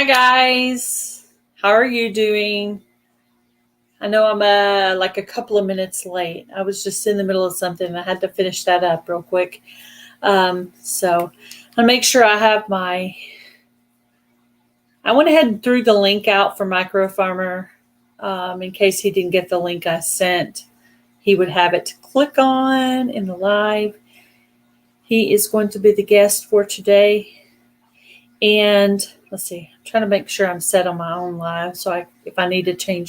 Hi guys, how are you doing? I know I'm like a couple of minutes late. I was just in the middle of something and I had to finish that up real quick. So I'll make sure I have I went ahead and threw the link out for MicroFarmer in case he didn't get the link I sent. He would have it to click on in the live. He is going to be the guest for today. And let's see, I'm trying to make sure I'm set on my own live. So if I need to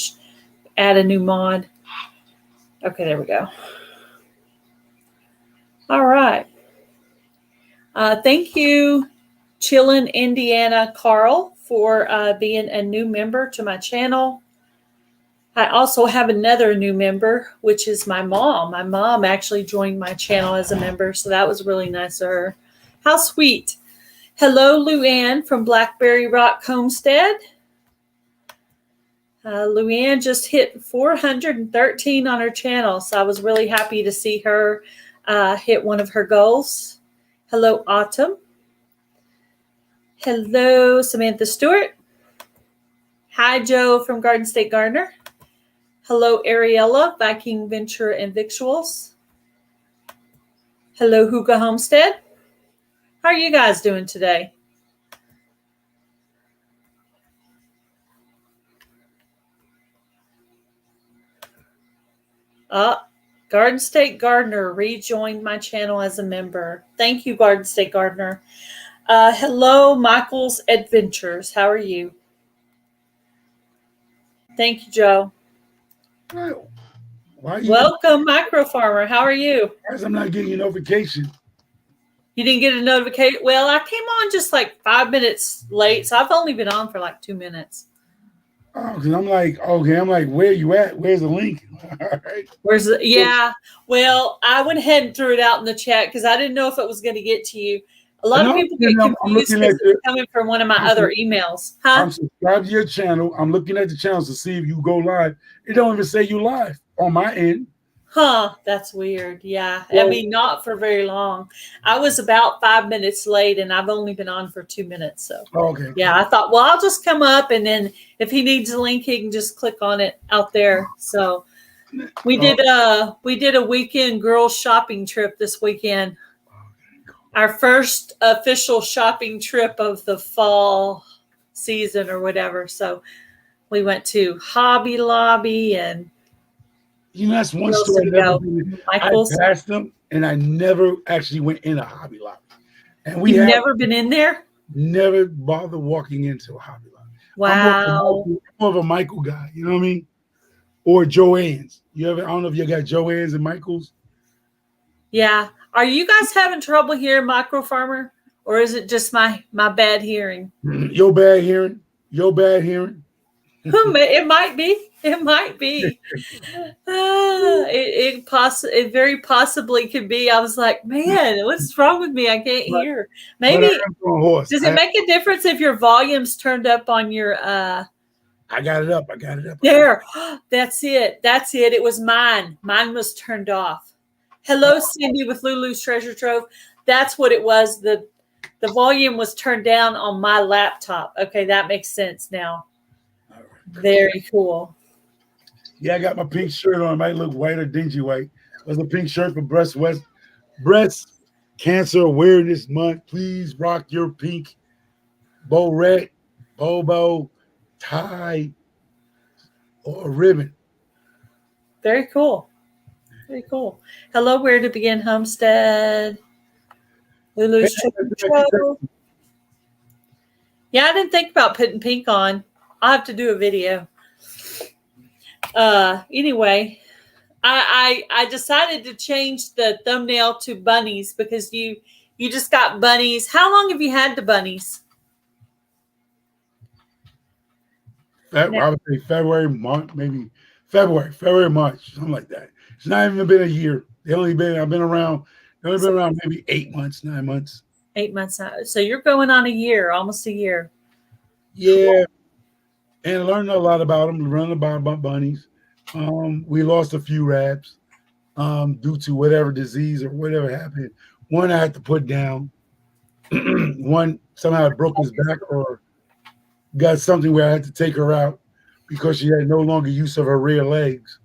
add a new mod. Okay, there we go. All right. Thank you, Chillin, Indiana, Carl, for being a new member to my channel. I also have another new member, which is my mom. My mom actually joined my channel as a member, so that was really nice of her. How sweet. Hello, Luann from Blackberry Rock Homestead. Luann just hit 413 on her channel, so I was really happy to see her hit one of her goals. Hello, Autumn. Hello, Samantha Stewart. Hi, Joe from Garden State Gardener. Hello, Ariella, Viking Venture and Victuals. Hello, Hookah Homestead. How are you guys doing today? Garden State Gardener rejoined my channel as a member. Thank you, Garden State Gardener. Hello, Michael's Adventures. How are you? Thank you, Joe. Welcome, MicroFarmer. How are you? I'm not getting a notification. You didn't get a notification? Well, I came on just like 5 minutes late, so I've only been on for like 2 minutes. Oh, because I'm like, okay, where you at? Where's the link? All right. Yeah. Well, I went ahead and threw it out in the chat because I didn't know if it was going to get to you. A lot of people get confused because it's coming from one of my other emails. Huh? I'm subscribed to your channel. I'm looking at the channels to see if you go live. It don't even say you live on my end. Huh, that's weird. Yeah. Well, I mean, not for very long. I was about 5 minutes late and I've only been on for 2 minutes. So, okay. Yeah, I thought, well, I'll just come up and then if he needs a link, he can just click on it out there. So we did a weekend girls shopping trip this weekend. Our first official shopping trip of the fall season or whatever. So we went to Hobby Lobby and that's one store I passed them and I never actually went in a Hobby Lobby. And You've never been in there? Never bothered walking into a Hobby Lobby. Wow. I'm more of a Michael guy, you know what I mean? Or Joann's. I don't know if you got Joann's and Michael's. Yeah. Are you guys having trouble here, MicroFarmer? Or is it just my bad hearing? Your bad hearing. It might be. It might be. It very possibly could be. I was like, man, what's wrong with me? I can't hear. Maybe. Does it make a difference if your volume's turned up on your? I got it up. There. That's it. It was mine. Mine was turned off. Hello, Cindy with Lulu's Treasure Trove. That's what it was. The volume was turned down on my laptop. Okay, that makes sense now. Very cool. Yeah, I got my pink shirt on. It might look white or dingy white. It's a pink shirt for Breast Cancer Awareness Month. Please rock your pink bow tie, or a ribbon. Very cool. Very cool. Hello, Where to Begin Homestead. Lulu's Treasure. Yeah, I didn't think about putting pink on. I'll have to do a video. Anyway, I decided to change the thumbnail to bunnies because you just got bunnies. How long have you had the bunnies? I would say February, March, something like that. It's not even been a year. I've been around maybe 8 months, 9 months. 8 months now. So you're going on a year, almost a year. Yeah. And learned a lot about them, learned about bunnies. We lost a few rabs due to whatever disease or whatever happened. One I had to put down. One somehow broke his back or got something where I had to take her out because she had no longer use of her rear legs.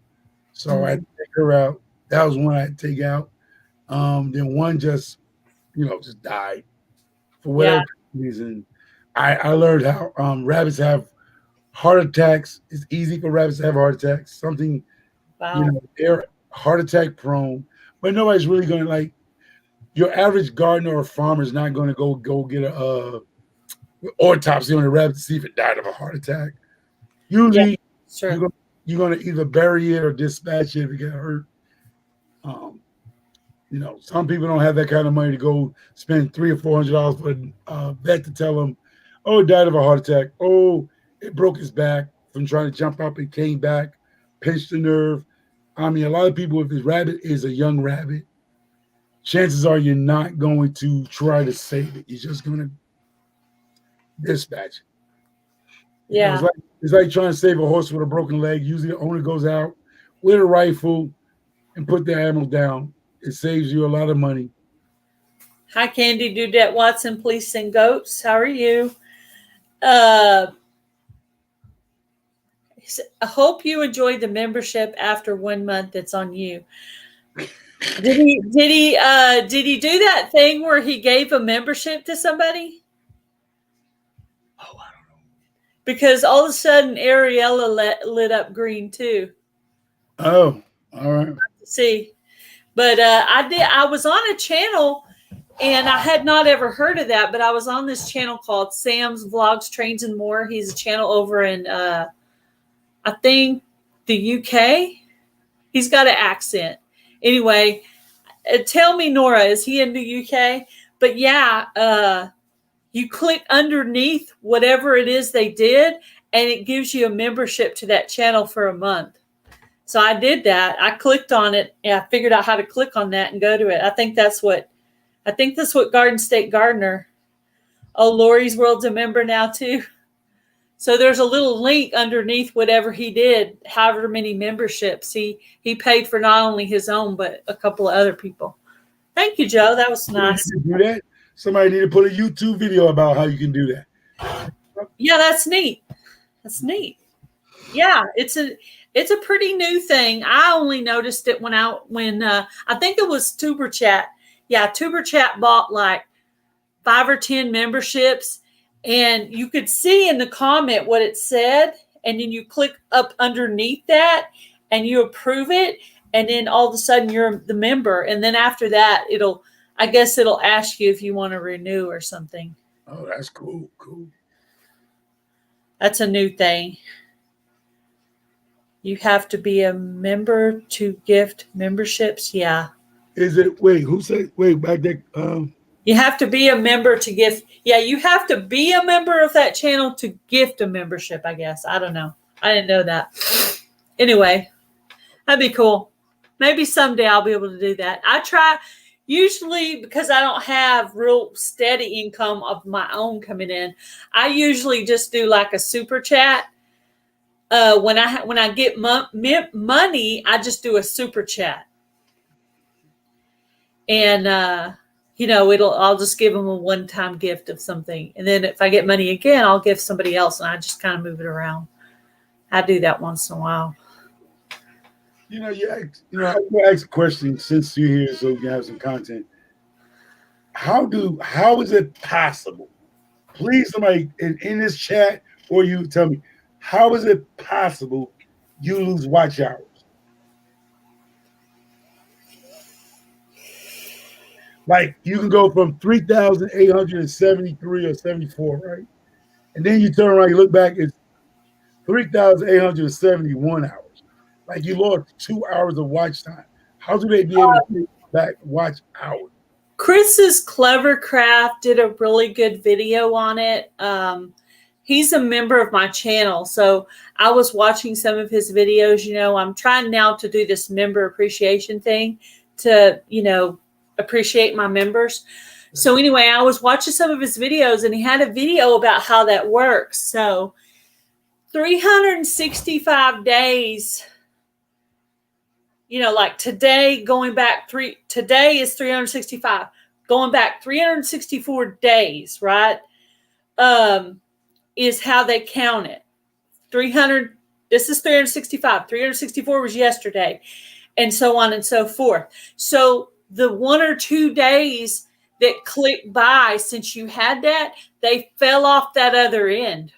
So I had to take her out. That was one I had to take out. Then one just, just died for Yeah. whatever reason. I learned how rabbits have heart attacks. It's easy for rabbits to have heart attacks. Something, Wow. they're heart attack prone, but nobody's really going to like your average gardener or farmer is not going to go get a autopsy on a rabbit to see if it died of a heart attack. Yeah. Usually, Sure. you're gonna either bury it or dispatch it if it get hurt. Um, some people don't have that kind of money to go spend $300 or $400 for a vet to tell them, "Oh, it died of a heart attack. Oh, it broke his back from trying to jump up. It came back, pinched the nerve." I mean, a lot of people, if this rabbit is a young rabbit, chances are you're not going to try to save it. You're just going to dispatch it. Yeah. It's like trying to save a horse with a broken leg. Usually the owner goes out with a rifle and put the animal down. It saves you a lot of money. Hi, Candy Dudette Watson, Police and Goats. How are you? I hope you enjoyed the membership after 1 month. It's on you. Did he do that thing where he gave a membership to somebody? Oh, I don't know. Because all of a sudden Ariella lit up green too. Oh, all right. See, but I was on a channel and I had not ever heard of that, but I was on this channel called Sam's Vlogs, Trains and More. He's a channel over in I think the UK. He's got an accent. Anyway, tell me, Nora, is he in the UK? But yeah, you click underneath whatever it is they did, and it gives you a membership to that channel for a month. So I did that. I clicked on it, and I figured out how to click on that and go to it. I think that's what Garden State Gardener. Oh, Lori's World's a member now too. So there's a little link underneath whatever he did, however many memberships. He paid for not only his own, but a couple of other people. Thank you, Joe. That was nice. You can do that. Somebody need to put a YouTube video about how you can do that. Yeah, that's neat. That's neat. Yeah, it's a pretty new thing. I only noticed it when I think it was Tuber Chat. Yeah, Tuber Chat bought like 5 or 10 memberships, and you could see in the comment what it said, and then you click up underneath that and you approve it, and then all of a sudden you're the member, and then after that it'll ask you if you want to renew or something. Oh, that's cool. That's a new thing. You have to be a member to gift memberships. Yeah. Is it? Wait, who said? Wait, back there. You have to be a member to gift. Yeah, you have to be a member of that channel to gift a membership, I guess. I don't know. I didn't know that. Anyway, that'd be cool. Maybe someday I'll be able to do that. I try, usually because I don't have real steady income of my own coming in, I usually just do like a super chat. When I get money, I just do a super chat. And I'll just give them a one-time gift of something, and then if I get money again, I'll give somebody else, and I just kind of move it around. I do that once in a while. I'm gonna ask a question since you're here, so you can have some content. How is it possible? Please, somebody in this chat, or you tell me, how is it possible you lose watch hours? Like you can go from 3,873 or 74, right? And then you turn around, you look back, it's 3,871 hours. Like you lost 2 hours of watch time. How do they be able to take back watch hours? Chris's Clever Craft did a really good video on it. He's a member of my channel, so I was watching some of his videos. I'm trying now to do this member appreciation thing to, appreciate my members. So anyway, I was watching some of his videos, and he had a video about how that works. So 365 days, like today, today is 365, going back 364 days, right? is how they count it. 300, this is 365. 364 was yesterday, and so on and so forth. So the 1 or 2 days that clicked by since you had that, they fell off that other end.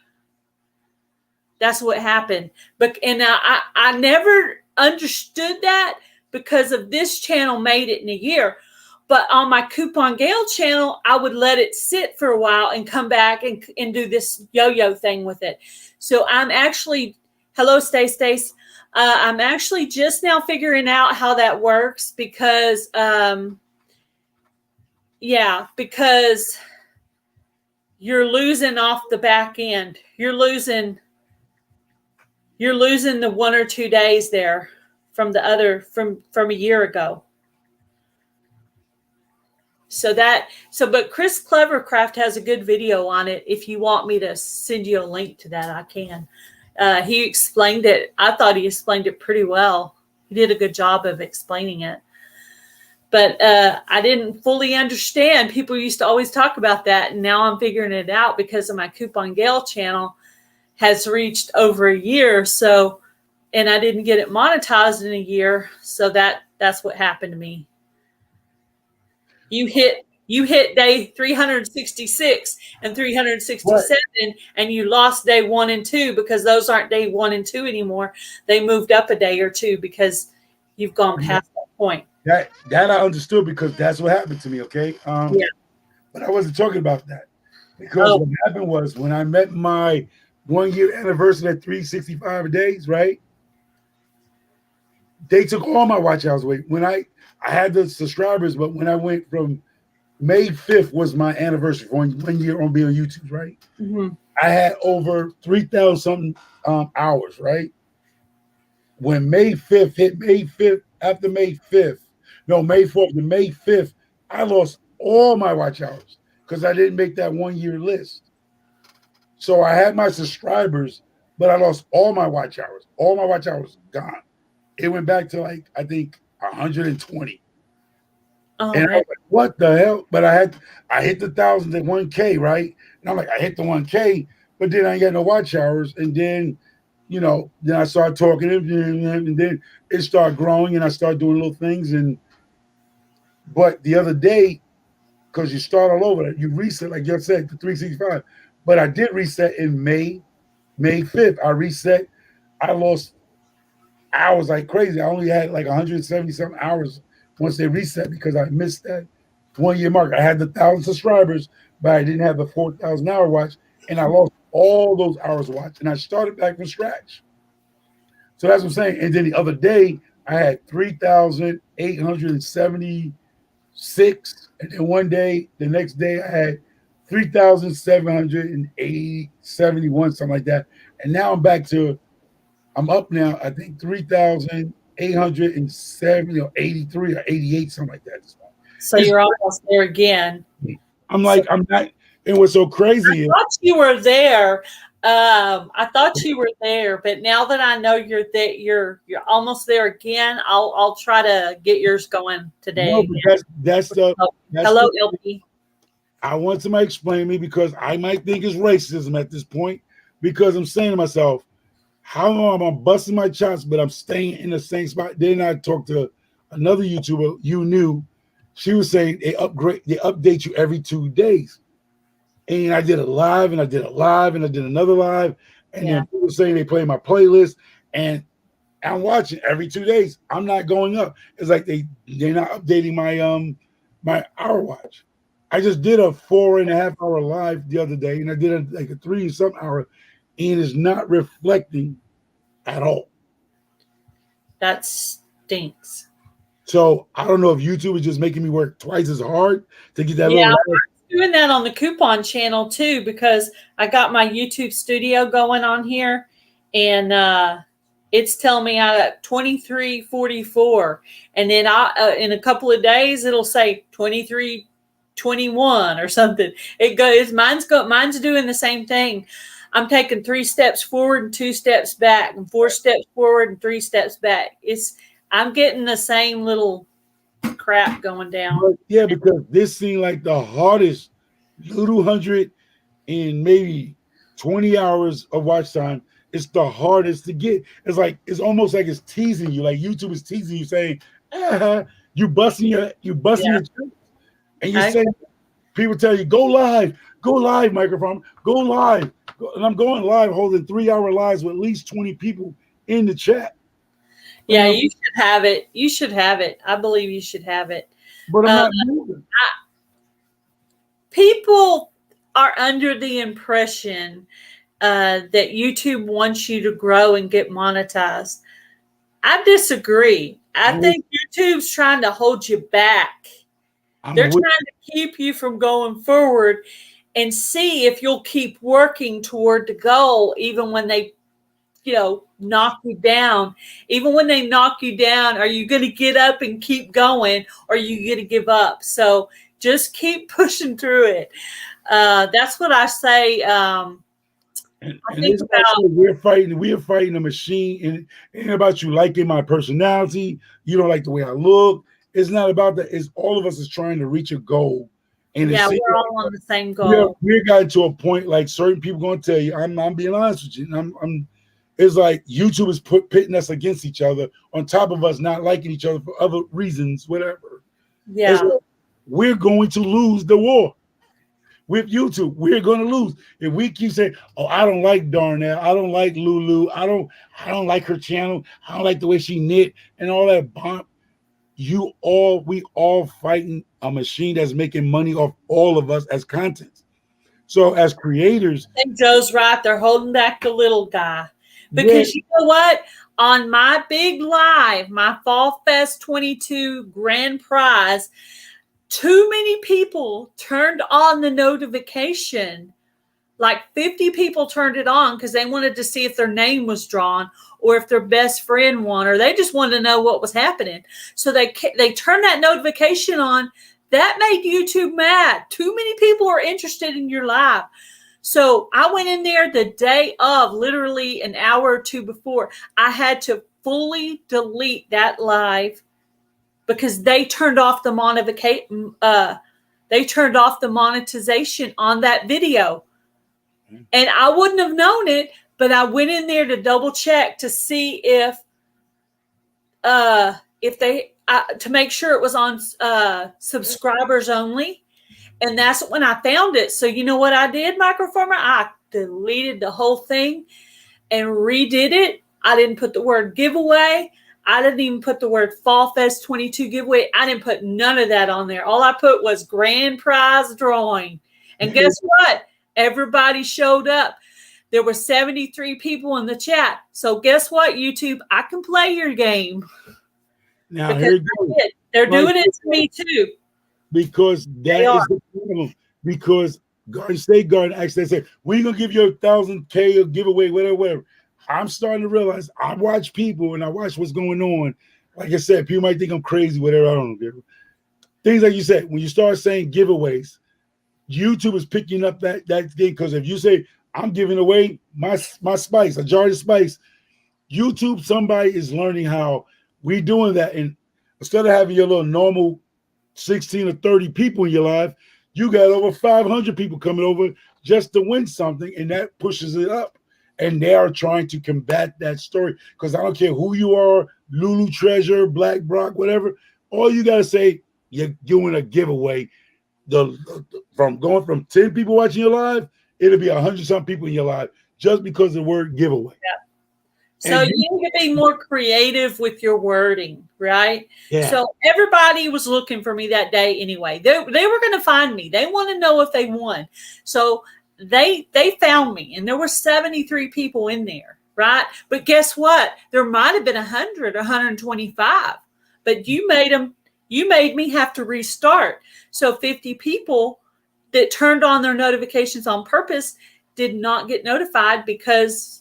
That's what happened. But and I never understood that because of this channel made it in a year. But on my Coupon Gail channel, I would let it sit for a while and come back and do this yo-yo thing with it. So I'm actually, hello, Stace. I'm actually just now figuring out how that works because, because you're losing off the back end. You're losing the 1 or 2 days there from the other, from a year ago. But Chris Clevercraft has a good video on it. If you want me to send you a link to that, I can. He explained it. I thought he explained it pretty well. He did a good job of explaining it. But I didn't fully understand. People used to always talk about that. And now I'm figuring it out because of my Coupon Gail channel has reached over a year. So, and I didn't get it monetized in a year. So that's what happened to me. You hit day 366 and 367, right, and you lost day 1 and 2 because those aren't day 1 and 2 anymore. They moved up a day or 2 because you've gone past that point. That I understood because that's what happened to me. Okay. Yeah. But I wasn't talking about that because what happened was when I met my 1 year anniversary at 365 days, right? They took all my watch hours away. When I had the subscribers, but when I went from May 5th was my anniversary for 1 year on being on YouTube, right? Mm-hmm. I had over 3,000 something hours, right? When May 5th hit, May 5th, after May 5th, no, May 4th to May 5th, I lost all my watch hours because I didn't make that 1 year list. So I had my subscribers, but I lost all my watch hours. All my watch hours gone. It went back to like, I think 120. Oh, and I was like, what the hell? But I hit the 1,000 at 1K, right? And I'm like, I hit the 1K, but then I ain't got no watch hours. And then, then I started talking to him, and then it started growing, and I started doing little things. But the other day, because you start all over, you reset, like you said, to 365. But I did reset in May 5th. I reset. I lost hours like crazy. I only had like 170 something hours once they reset because I missed that 1 year mark. I had the 1,000 subscribers, but I didn't have the 4,000 hour watch, and I lost all those hours watch, and I started back from scratch. So that's what I'm saying. And then the other day, I had 3,876, and then the next day, I had 3,771, something like that. And now I'm up now, I think 3,870 or 83 or 88, something like that. So you're almost there again. I'm like, I'm not. And what's so crazy I thought you were there. I thought you were there, but now that I know you're there, you're almost there again. I'll try to get yours going today. No, that's hello, LP. I want somebody to explain to me because I might think it's racism at this point because I'm saying to myself, how long am I busting my chops, but I'm staying in the same spot? Then I talked to another YouTuber you knew. She was saying they update you every 2 days. And I did a live, and I did a live, and I did another live. And then people saying they play my playlist, and I'm watching every 2 days. I'm not going up. It's like they're not updating my hour watch. I just did a 4.5 hour live the other day, and I did a 3-something hour, and it's not reflecting at all. That stinks. So I don't know if YouTube is just making me work twice as hard to get that little. I'm doing that on the Coupon channel too because I got my YouTube studio going on here, and it's telling me I got 2344, and then in a couple of days it'll say 2321 or something. It goes. Mine's doing the same thing. I'm taking 3 steps forward and 2 steps back, and 4 steps forward and 3 steps back. I'm getting the same little crap going down. Yeah, because this seemed like the hardest little 100 and maybe 20 hours of watch time. It's the hardest to get. It's almost like it's teasing you. Like YouTube is teasing you, saying, you busting Yeah. your chops. And you're I, saying, people tell you, go live, MicroFarmer, go live. And I'm going live holding 3-hour lives with at least 20 people in the chat. yeah, you should have it. You should have it. I believe you should have it. But I'm not moving. People are under the impression that YouTube wants you to grow and get monetized. I disagree. I think YouTube's trying to hold you back. They're trying to keep you from going forward and see if you'll keep working toward the goal, even when they, knock you down. Even when they knock you down, are you going to get up and keep going, or are you going to give up? So just keep pushing through it. That's what I say. And it's also we're fighting a machine, and it ain't about you liking my personality. You don't like the way I look. It's not about that. It's all of us is trying to reach a goal. And yeah, we're all on the same goal. We're gotten to a point like certain people going to tell you. I'm being honest with you. I'm. It's like YouTube is pitting us against each other on top of us not liking each other for other reasons, whatever. Yeah, like we're going to lose the war. With YouTube, we're going to lose if we keep saying, "Oh, I don't like Darnell, I don't like Lulu, I don't like her channel, I don't like the way she knit and all that." Bomb. We all fighting a machine that's making money off all of us as content. So as creators, I think Joe's right. They're holding back the little guy because you know what? On my big live, my Fall Fest 22 grand prize, too many people turned on the notification. Like 50 people turned it on because they wanted to see if their name was drawn or if their best friend won, or they just wanted to know what was happening. So they turned that notification on. That made YouTube mad. Too many people are interested in your live. So I went in there the day of, literally an hour or two before. I had to fully delete that live because they turned off the monetization on that video. And I wouldn't have known it, but I went in there to double check to see if they to make sure it was on subscribers only. And that's when I found it. So you know what I did, MicroFarmer? I deleted the whole thing and redid it. I didn't put the word giveaway. I didn't even put the word Fall Fest 22 giveaway. I didn't put none of that on there. All I put was grand prize drawing. And guess what? Everybody showed up. There were 73 people in the chat. So guess what, YouTube? I can play your game. Now here it goes. They're doing it to me too. Because that is the problem. Because Garden State Garden actually said, "We're gonna give you 1,000K or giveaway, whatever." I'm starting to realize I watch people and I watch what's going on. Like I said, people might think I'm crazy, whatever. I don't know. Things like you said, when you start saying giveaways, YouTube is picking up that thing, because if you say I'm giving away my spice, a jar of spice, YouTube, somebody is learning how we doing that. And instead of having your little normal 16 or 30 people in your life, you got over 500 people coming over just to win something, and that pushes it up. And they are trying to combat that story, because I don't care who you are, Lulu Treasure, Black Brock, whatever. All you got to say, you're doing a giveaway. From going from 10 people watching your live, it'll be 100-some people in your live just because of the word giveaway. Yeah. So you need to be more creative with your wording, right? Yeah. So everybody was looking for me that day anyway. They were going to find me. They want to know if they won. So they found me, and there were 73 people in there, right? But guess what? There might have been 100 or 125, but you made me have to restart. So 50 people that turned on their notifications on purpose did not get notified because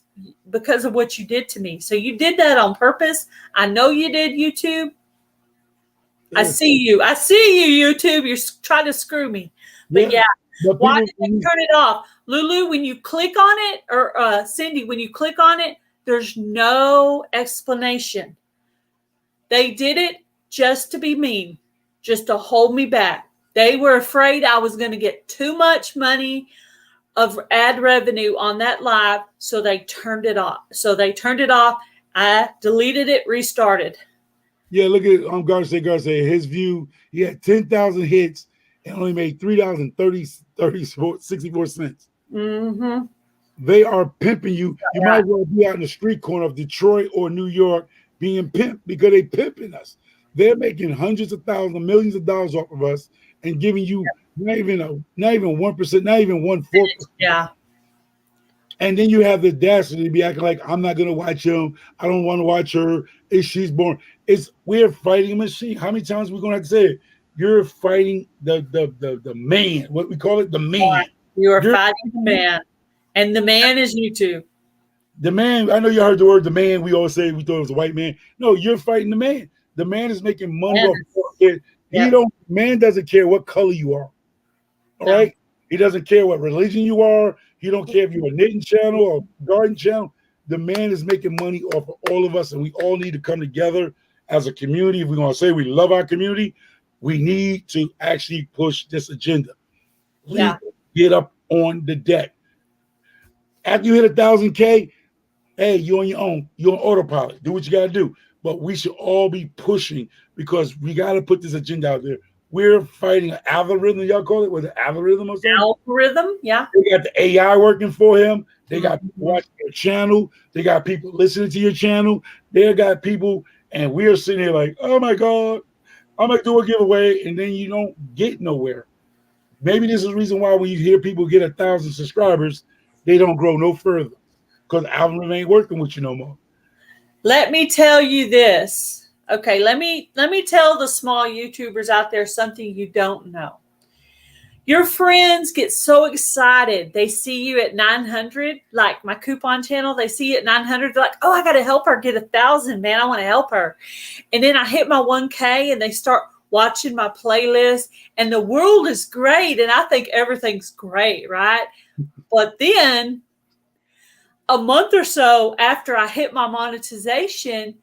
of what you did to me. So you did that on purpose. I know you did, YouTube. Yeah. I see you, YouTube. You're trying to screw me. But yeah. Why did they turn it off? Lulu, when you click on it, or Cindy, when you click on it, there's no explanation. They did it just to be mean, just to hold me back. They were afraid I was going to get too much money of ad revenue on that live, so they turned it off. I deleted it, restarted. Yeah, look at Garcia. His view, he had 10,000 hits and only made $3.64. Mm-hmm. They are pimping you. You might Yeah. as well be out in the street corner of Detroit or New York being pimped because they pimping us. They're making hundreds of thousands, millions of dollars off of us and giving you not even 1%, not even 1/4%. Yeah. And then you have the audacity to be acting like I'm not gonna watch him. I don't want to watch her. She's born. We're fighting a machine. How many times are we gonna have to say it? You're fighting the man. What we call it, the man. You are You're fighting the man, and the man is YouTube. the man. I know you heard the word the man. We always say we thought it was a white man. No, you're fighting the man. The man is making money off it. Man doesn't care what color you are. All right. He doesn't care what religion you are. He don't care if you're a knitting channel or garden channel. The man is making money off of all of us, and we all need to come together as a community. If we're going to say we love our community, we need to actually push this agenda. Please get up on the deck. After you hit 1,000K, hey, you're on your own. You're on autopilot. Do what you got to do. But we should all be pushing because we got to put this agenda out there. We're fighting an algorithm, y'all call it? Was it algorithm or something? Algorithm, yeah. They got the AI working for him. They got people watching your channel. They got people listening to your channel. They got people, and we're sitting here like, oh my God, I'm going to do a giveaway, and then you don't get nowhere. Maybe this is the reason why when you hear people get 1,000 subscribers, they don't grow no further because the algorithm ain't working with you no more. Let me tell you this. Okay, let me tell the small YouTubers out there something you don't know. Your friends get so excited. They see you at 900, like my coupon channel. They see you at 900. They're like, oh, I got to help her get 1,000, man. I want to help her. And then I hit my 1K and they start watching my playlist and the world is great. And I think everything's great, right? But then a month or so after I hit my monetization,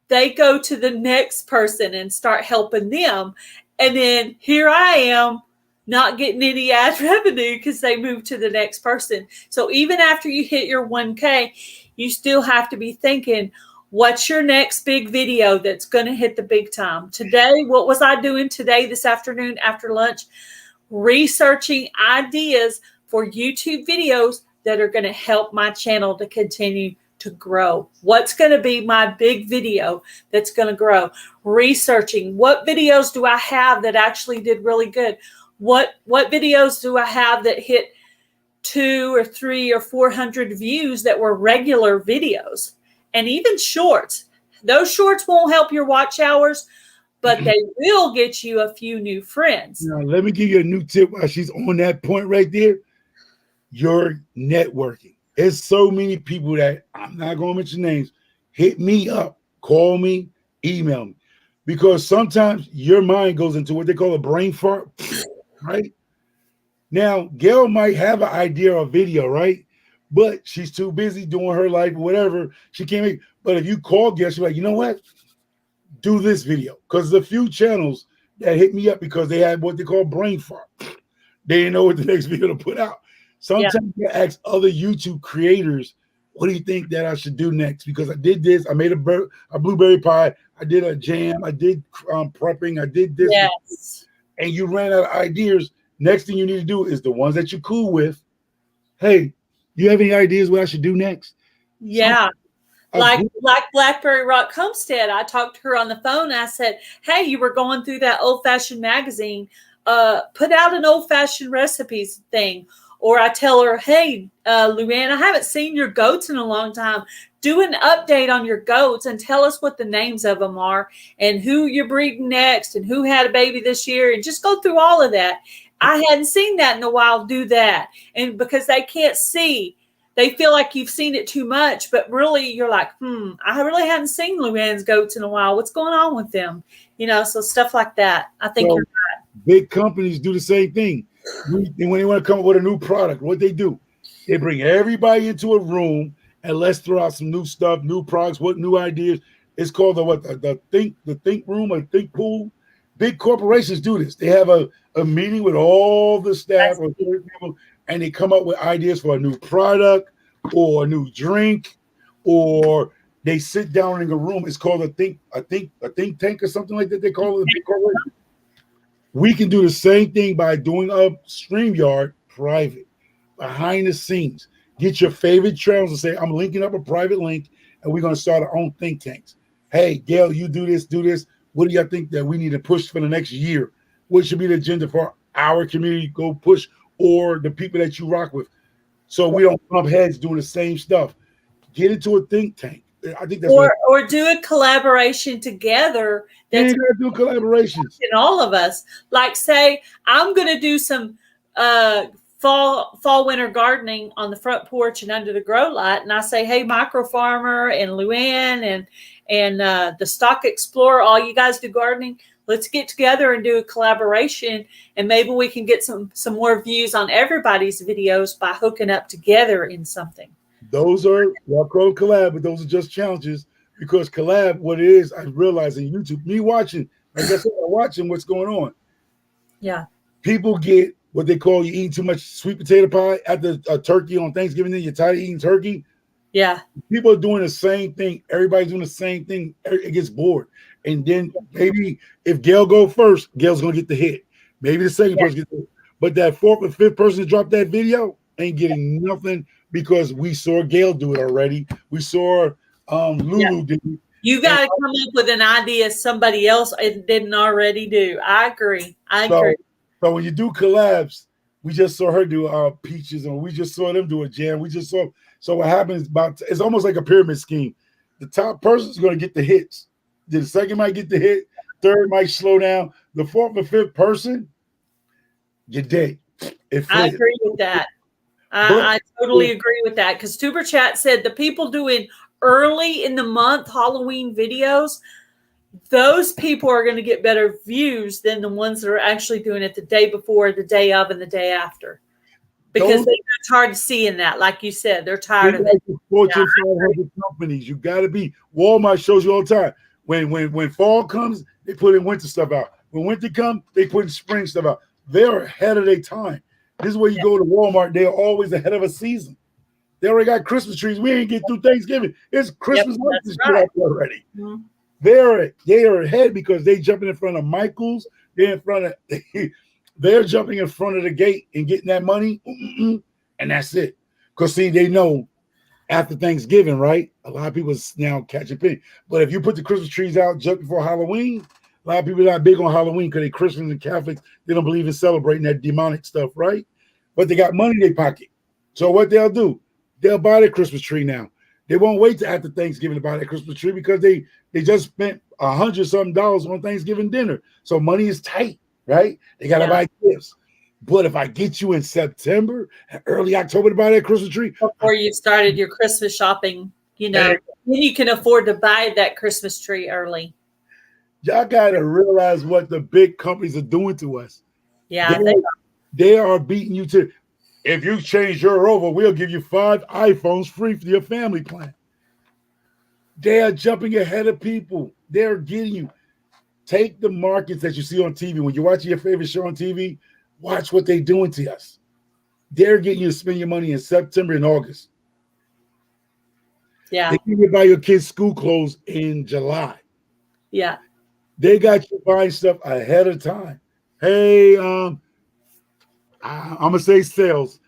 they go to the next person and start helping them. And then here I am not getting any ad revenue because they moved to the next person. So even after you hit your 1K, you still have to be thinking, what's your next big video that's going to hit the big time? Today, what was I doing today, this afternoon after lunch? Researching ideas for YouTube videos that are going to help my channel to continue to grow. What's going to be my big video that's going to grow? Researching what videos do I have that actually did really good? What videos do I have that hit 200 or 300 or 400 views that were regular videos? And even shorts. Those shorts won't help your watch hours, but they will get you a few new friends. Now, let me give you a new tip while she's on that point right there. Your networking. There's so many people that I'm not going to mention names. Hit me up, call me, email me. Because sometimes your mind goes into what they call a brain fart, right? Now, Gail might have an idea or video, right? But she's too busy doing her life or whatever. She can't make. But if you call Gail, she's like, you know what? Do this video. Because there's a few channels that hit me up because they had what they call brain fart. They didn't know what the next video to put out. Sometimes you ask other YouTube creators, what do you think that I should do next? Because I did this. I made a blueberry pie. I did a jam. I did prepping. I did this. Yes. And you ran out of ideas. Next thing you need to do is the ones that you're cool with. Hey, you have any ideas what I should do next? Yeah. Like Blackberry Rock Homestead. I talked to her on the phone. I said, hey, you were going through that old-fashioned magazine. Put out an old-fashioned recipes thing. Or I tell her, hey, Luann, I haven't seen your goats in a long time. Do an update on your goats and tell us what the names of them are and who you're breeding next and who had a baby this year. And just go through all of that. I hadn't seen that in a while. Do that. And because they can't see, they feel like you've seen it too much. But really, you're like, I really haven't seen Luann's goats in a while. What's going on with them? You know, so stuff like that. I think you're right. Big companies do the same thing. And when they want to come up with a new product, what they do, they bring everybody into a room and let's throw out some new stuff, new products, what new ideas. It's called the think room or think pool. Big corporations do this. They have a meeting with all the staff or people, and they come up with ideas for a new product or a new drink, or they sit down in a room. It's called a think tank or something like that. They call it. We can do the same thing by doing a StreamYard private, behind the scenes. Get your favorite channels and say, I'm linking up a private link, and we're going to start our own think tanks. Hey, Gail, you do this, do this. What do y'all think that we need to push for the next year? What should be the agenda for our community? Go push, or the people that you rock with. So we don't bump heads doing the same stuff. Get into a think tank. I think that's or do a collaboration together. That's gonna do collaborations. In all of us, like say, I'm going to do some fall winter gardening on the front porch and under the grow light, and I say, hey, MicroFarmer and Luann and the Stock Explorer, all you guys do gardening. Let's get together and do a collaboration, and maybe we can get some more views on everybody's videos by hooking up together in something. Those are called collab, but those are just challenges, because collab, what it is, I realize in YouTube, me watching, like I said, I'm watching what's going on. Yeah. People get what they call you eating too much sweet potato pie after a turkey on Thanksgiving. Then you're tired of eating turkey. Yeah. People are doing the same thing. Everybody's doing the same thing. It gets bored. And then maybe if Gail go first, Gail's going to get the hit. Maybe the second person gets the hit. But that fourth or fifth person to drop that video ain't getting nothing, because we saw Gail do it already. We saw Lulu do it. You got to come up with an idea somebody else didn't already do. I agree. I agree. So when you do collabs, we just saw her do peaches, and we just saw them do a jam. We just saw. So what happens it's almost like a pyramid scheme. The top person is going to get the hits. The second might get the hit. Third might slow down. The fourth or fifth person, you're dead. I agree with that. I totally agree with that, because Tuber Chat said the people doing early in the month Halloween videos, those people are going to get better views than the ones that are actually doing it the day before, the day of, and the day after. Because it's hard to see in that. Like you said, they're tired of it. Fortune 500 companies. You got to be. Walmart shows you all the time. When fall comes, they put in winter stuff out. When winter comes, they put in spring stuff out. They're ahead of their time. This is where you go to Walmart. They're always ahead of a season. They already got Christmas trees. We ain't get through Thanksgiving. It's Christmas already. Mm-hmm. They are ahead because they jumping in front of Michael's. They're jumping in front of the gate and getting that money, and that's it. Because see, they know after Thanksgiving, right? A lot of people now catching pin. But if you put the Christmas trees out just before Halloween, a lot of people are not big on Halloween because they're Christians and Catholics. They don't believe in celebrating that demonic stuff, right? But they got money in their pocket. So what they'll do, they'll buy their Christmas tree now. They won't wait till after Thanksgiving to buy their Christmas tree, because they just spent $100-something on Thanksgiving dinner. So money is tight, right? They got to buy gifts. But if I get you in September and early October to buy that Christmas tree, before you started your Christmas shopping, then you can afford to buy that Christmas tree early. Y'all got to realize what the big companies are doing to us. Yeah, they are beating you to. If you change your Rover, we'll give you 5 iPhones free for your family plan. They are jumping ahead of people. They're getting you. Take the markets that you see on TV. When you're watching your favorite show on TV, watch what they're doing to us. They're getting you to spend your money in September and August. Yeah. They give you buy your kids' school clothes in July. Yeah. They got you buying stuff ahead of time. Hey, I'm gonna say sales.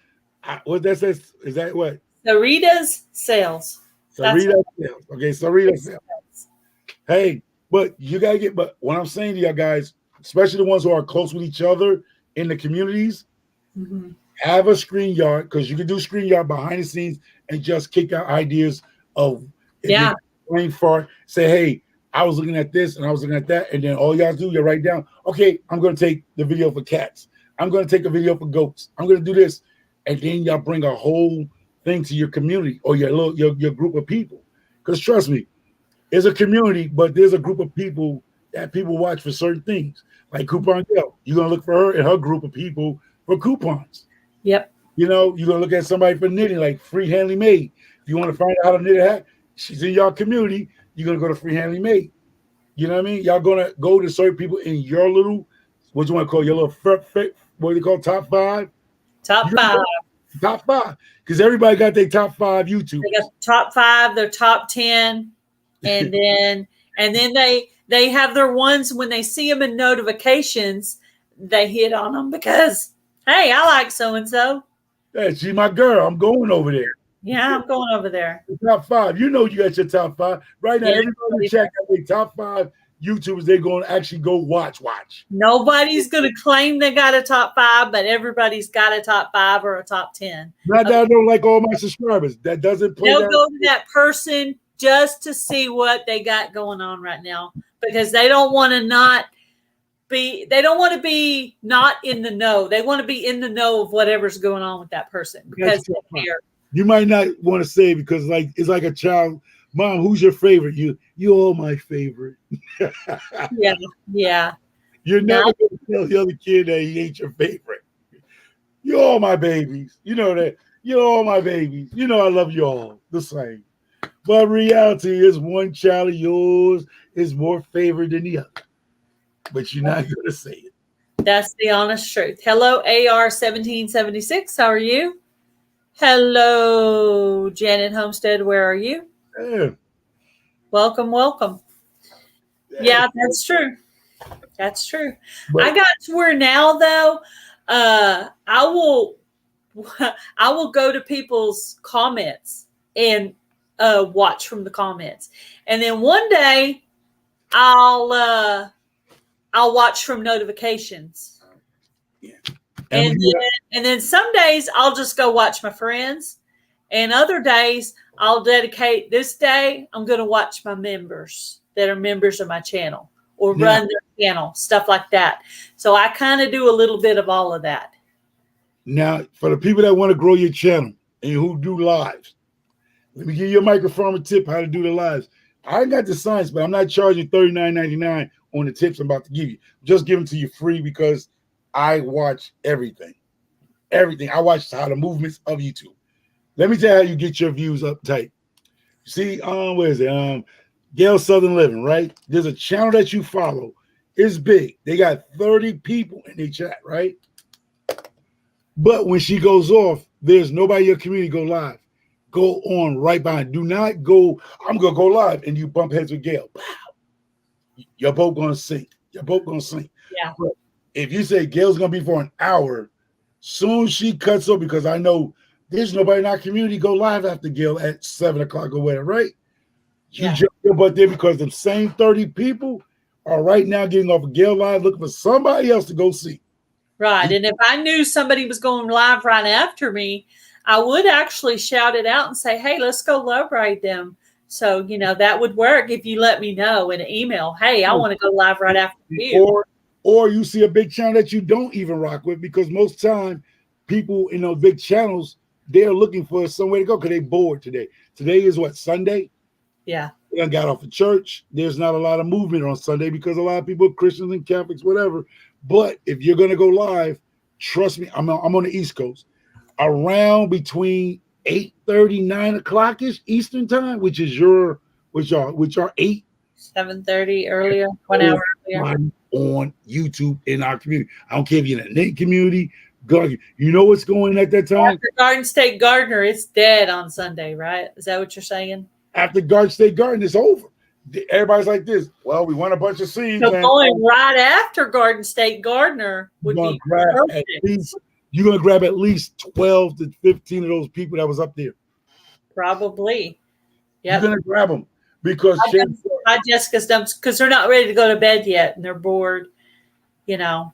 What that says? Is that what? Sarita's sales. Sarita sales. Okay, Sarita sales. Hey, but you gotta get. But what I'm saying to y'all guys, especially the ones who are close with each other in the communities, have a StreamYard, because you can do StreamYard behind the scenes and just kick out ideas of brain fart. Say, hey, I was looking at this and I was looking at that, and then all y'all do, you write down, okay, I'm going to take the video for cats. I'm going to take a video for goats. I'm going to do this. And then y'all bring a whole thing to your community or your group of people. Because trust me, it's a community, but there's a group of people that people watch for certain things. Like Coupon Gail. You're going to look for her and her group of people for coupons. Yep. You know, you're going to look at somebody for knitting, like Free Handly Made. If you want to find out how to knit a hat, she's in your community. You're going to go to Free Handly Made. You know what I mean? Y'all going to go to certain people in your little, what you want to call your little, what do they call, top 5? Top 5. Top 5. Because everybody got their top 5 YouTubers. They got top 5, their top 10, and then they have their ones when they see them in notifications, they hit on them because, hey, I like so and so. Hey, she's my girl. I'm going over there. Yeah, I'm going over there. The top 5. You know you got your top 5. Right now, everybody check out their top 5 YouTubers they're going to actually go watch. Nobody's going to claim they got a top 5, but everybody's got a top 5 or a top 10. Not that I don't like all my subscribers. That doesn't play. They'll go to that person just to see what they got going on right now because they don't want to be not in the know. They want to be in the know of whatever's going on with that person because they care. You might not want to say because it's like a child. Mom, who's your favorite? You all my favorite. Yeah. You're never going to tell the other kid that he ain't your favorite. You're all my babies. You know that. You're all my babies. You know I love you all the same. But reality is one child of yours is more favored than the other. But you're not going to say it. That's the honest truth. Hello, AR1776. How are you? Hello, Janet Homestead. Where are you? Yeah. Welcome. Yeah, that's true. That's true. But I got to where now, though, I will go to people's comments and watch from the comments, and then one day I'll watch from notifications. Yeah. And then some days I'll just go watch my friends, and other days I'll dedicate this day. I'm going to watch my members that are members of my channel or run their channel, stuff like that. So I kind of do a little bit of all of that. Now, for the people that want to grow your channel and who do lives, let me give you a MicroFarmer tip how to do the lives. I got the science, but I'm not charging $39.99 on the tips I'm about to give you. Just give them to you free because I watch everything. Everything. I watch how the movements of YouTube. Let me tell you how you get your views up tight. See, where is it? Gail Southern Living, right? There's a channel that you follow. It's big. They got 30 people in their chat, right? But when she goes off, there's nobody in your community go live. Go on right behind. Do not go, I'm going to go live and you bump heads with Gail. You're both going to sink. You're both going to sink. Yeah. But if you say Gail's going to be for an hour, soon she cuts off because I know there's nobody in our community go live after Gail at 7 o'clock or whatever, right? You jump your butt there because the same 30 people are right now getting off of Gail live looking for somebody else to go see. Right. And if I knew somebody was going live right after me, I would actually shout it out and say, hey, let's go love ride them. So, that would work if you let me know in an email. Hey, I want to go live right after you. Or you see a big channel that you don't even rock with because most time people in those big channels, they're looking for somewhere to go because they're bored today. Today is what, Sunday? Yeah. They got off of church. There's not a lot of movement on Sunday because a lot of people are Christians and Catholics, whatever. But if you're going to go live, trust me, I'm on the East Coast. Around between 8:30, 9 o'clock-ish Eastern time, which are 7:30 earlier, 1 hour earlier. On YouTube in our community. I don't care if you're in a Nate community. You know what's going at that time? After Garden State Gardener, it's dead on Sunday, right? Is that what you're saying? After Garden State Garden, it's over. Everybody's like this. Well, we want a bunch of seeds. So going right after Garden State Gardener would be perfect. You're going to grab at least 12 to 15 of those people that was up there. Probably. Yeah. You're going to grab them because Jessica's dumb because they're not ready to go to bed yet and they're bored. Yeah,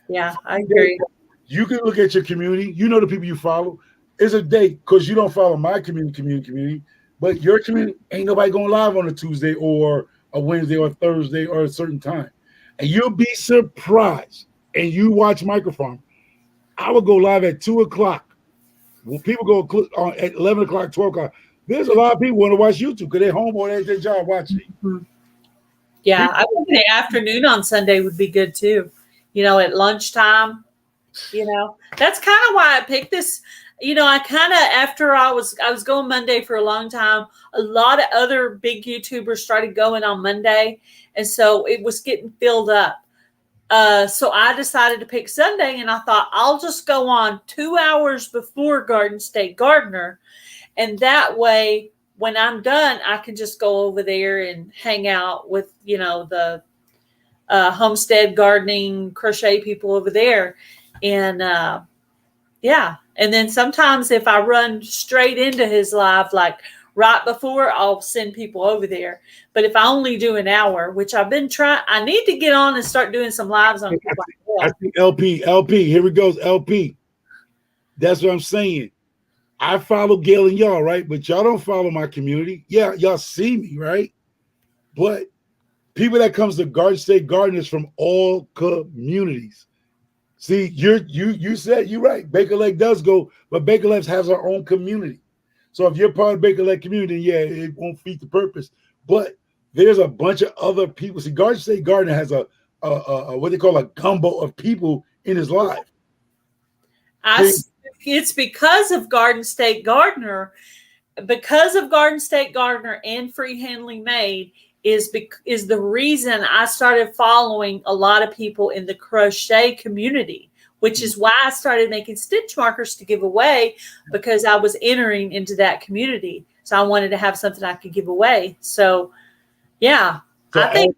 I agree. You can look at your community. You know the people you follow. It's a day because you don't follow my community, but your community ain't nobody going live on a Tuesday or a Wednesday or a Thursday or a certain time. And you'll be surprised. And you watch MicroFarmer. I would go live at 2 o'clock. When people go on at 11 o'clock, 12 o'clock, there's a lot of people want to watch YouTube because they're home or they're at their job watching. Mm-hmm. Yeah, I think the afternoon on Sunday would be good too. At lunchtime. That's kind of why I picked this. I kind of, after I was going Monday for a long time, a lot of other big YouTubers started going on Monday. And so it was getting filled up. So I decided to pick Sunday, and I thought I'll just go on 2 hours before Garden State Gardener. And that way, when I'm done, I can just go over there and hang out with, the homestead gardening crochet people over there. And yeah. And then sometimes if I run straight into his live, like right before, I'll send people over there. But if I only do an hour, which I've been trying, I need to get on and start doing some lives on. I think LP, here it goes, LP. That's what I'm saying. I follow Gail and y'all, right? But y'all don't follow my community. Yeah, y'all see me, right? But people that comes to Garden State Gardeners from all communities. See, you said you're right. Baker Lake does go, but Baker Lake has our own community. So if you're part of Baker Lake community, yeah, it won't feed the purpose. But there's a bunch of other people. See, Garden State Gardener has a what they call a gumbo of people in his life. It's because of Garden State Gardener, and Free Handling Made is the reason I started following a lot of people in the crochet community, which is why I started making stitch markers to give away, because I was entering into that community. So I wanted to have something I could give away. So yeah, so I think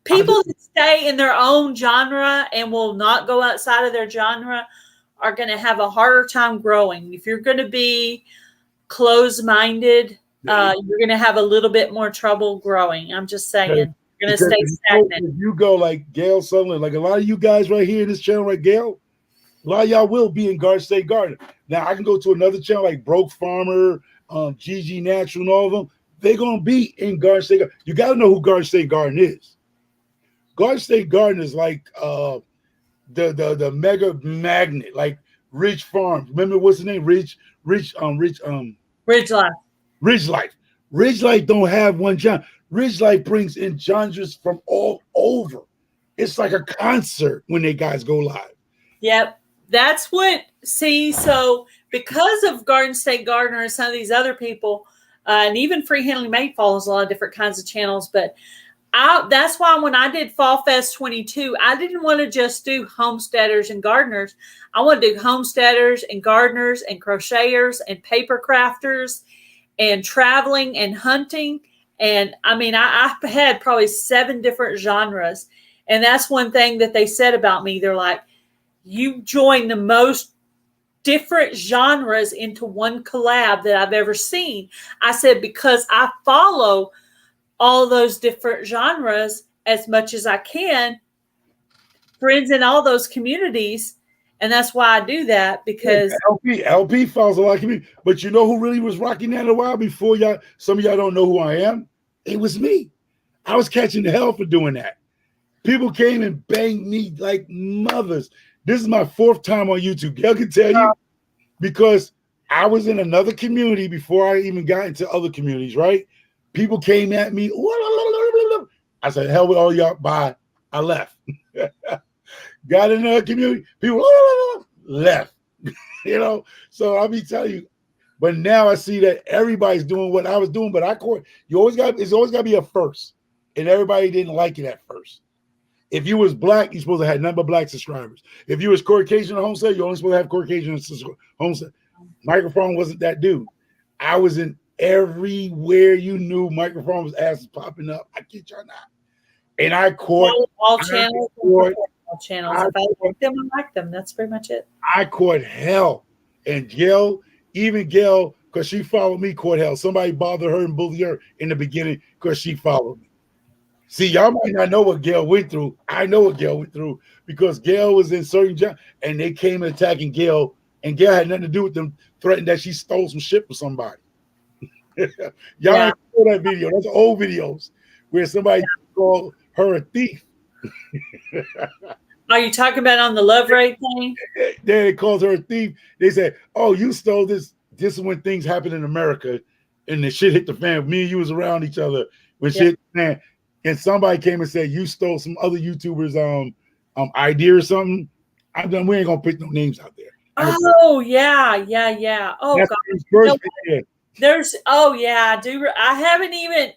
people that stay in their own genre and will not go outside of their genre are going to have a harder time growing. If you're going to be closed-minded, you're going to have a little bit more trouble growing. I'm just saying. You're going to stay stagnant. If you go like Gail Sutherland, like a lot of you guys right here in this channel, right, Gail, a lot of y'all will be in Garden State Garden. Now, I can go to another channel like Broke Farmer, GG Natural, and all of them. They're going to be in Garden State Garden. You got to know who Garden State Garden is. Garden State Garden is like the mega magnet, like Ridge Farms. Remember what's the name? Ridge Life. Ridge Life. Ridge Life don't have one genre. Ridge Life brings in genres from all over. It's like a concert when they guys go live. Yep. That's what, so because of Garden State Gardener and some of these other people, and even Free Handling Made follows a lot of different kinds of channels, but that's why when I did Fall Fest 22, I didn't want to just do homesteaders and gardeners. I want to do homesteaders and gardeners and crocheters and paper crafters and traveling and hunting. And I mean, I had probably 7 different genres. And that's one thing that they said about me. They're like, you join the most different genres into one collab that I've ever seen. I said, because I follow all those different genres as much as I can, friends in all those communities. And that's why I do that, because LP follows a lot of community. But you know who really was rocking that a while before y'all? Some of y'all don't know who I am. It was me. I was catching the hell for doing that. People came and banged me like mothers. This is my 4th time on YouTube. Gail can tell you, because I was in another community before I even got into other communities, right? People came at me. I said, hell with all y'all. Bye. I left. Got in another community. People left. So I'll be telling you. But now I see that everybody's doing what I was doing. But it's always got to be a first. And everybody didn't like it at first. If you was black, you're supposed to have nothing but black subscribers. If you was Caucasian or homestead, you're only supposed to have Caucasian homestead. MicroFarmer wasn't that dude. I was in everywhere you knew. MicroFarmer's ass is popping up. I kid y'all not. And I caught all channels. If I like them, I like them. That's pretty much it. I caught hell. And Gail, because she followed me, caught hell. Somebody bothered her and bullied her in the beginning because she followed me. See, y'all might not know what Gail went through. I know what Gail went through, because Gail was in certain jobs and they came attacking Gail, and Gail had nothing to do with them, threatened that she stole some shit from somebody. Y'all know that video. That's old videos where somebody called her a thief. Are you talking about on the Love Raid thing? They called her a thief. They said, oh, you stole this. This is when things happen in America and the shit hit the fan. Me and you was around each other when shit hit the fan. And somebody came and said you stole some other YouTubers' idea or something. We ain't gonna put no names out there. Oh yeah. Oh that's God. his first video. Oh yeah, I do. I haven't even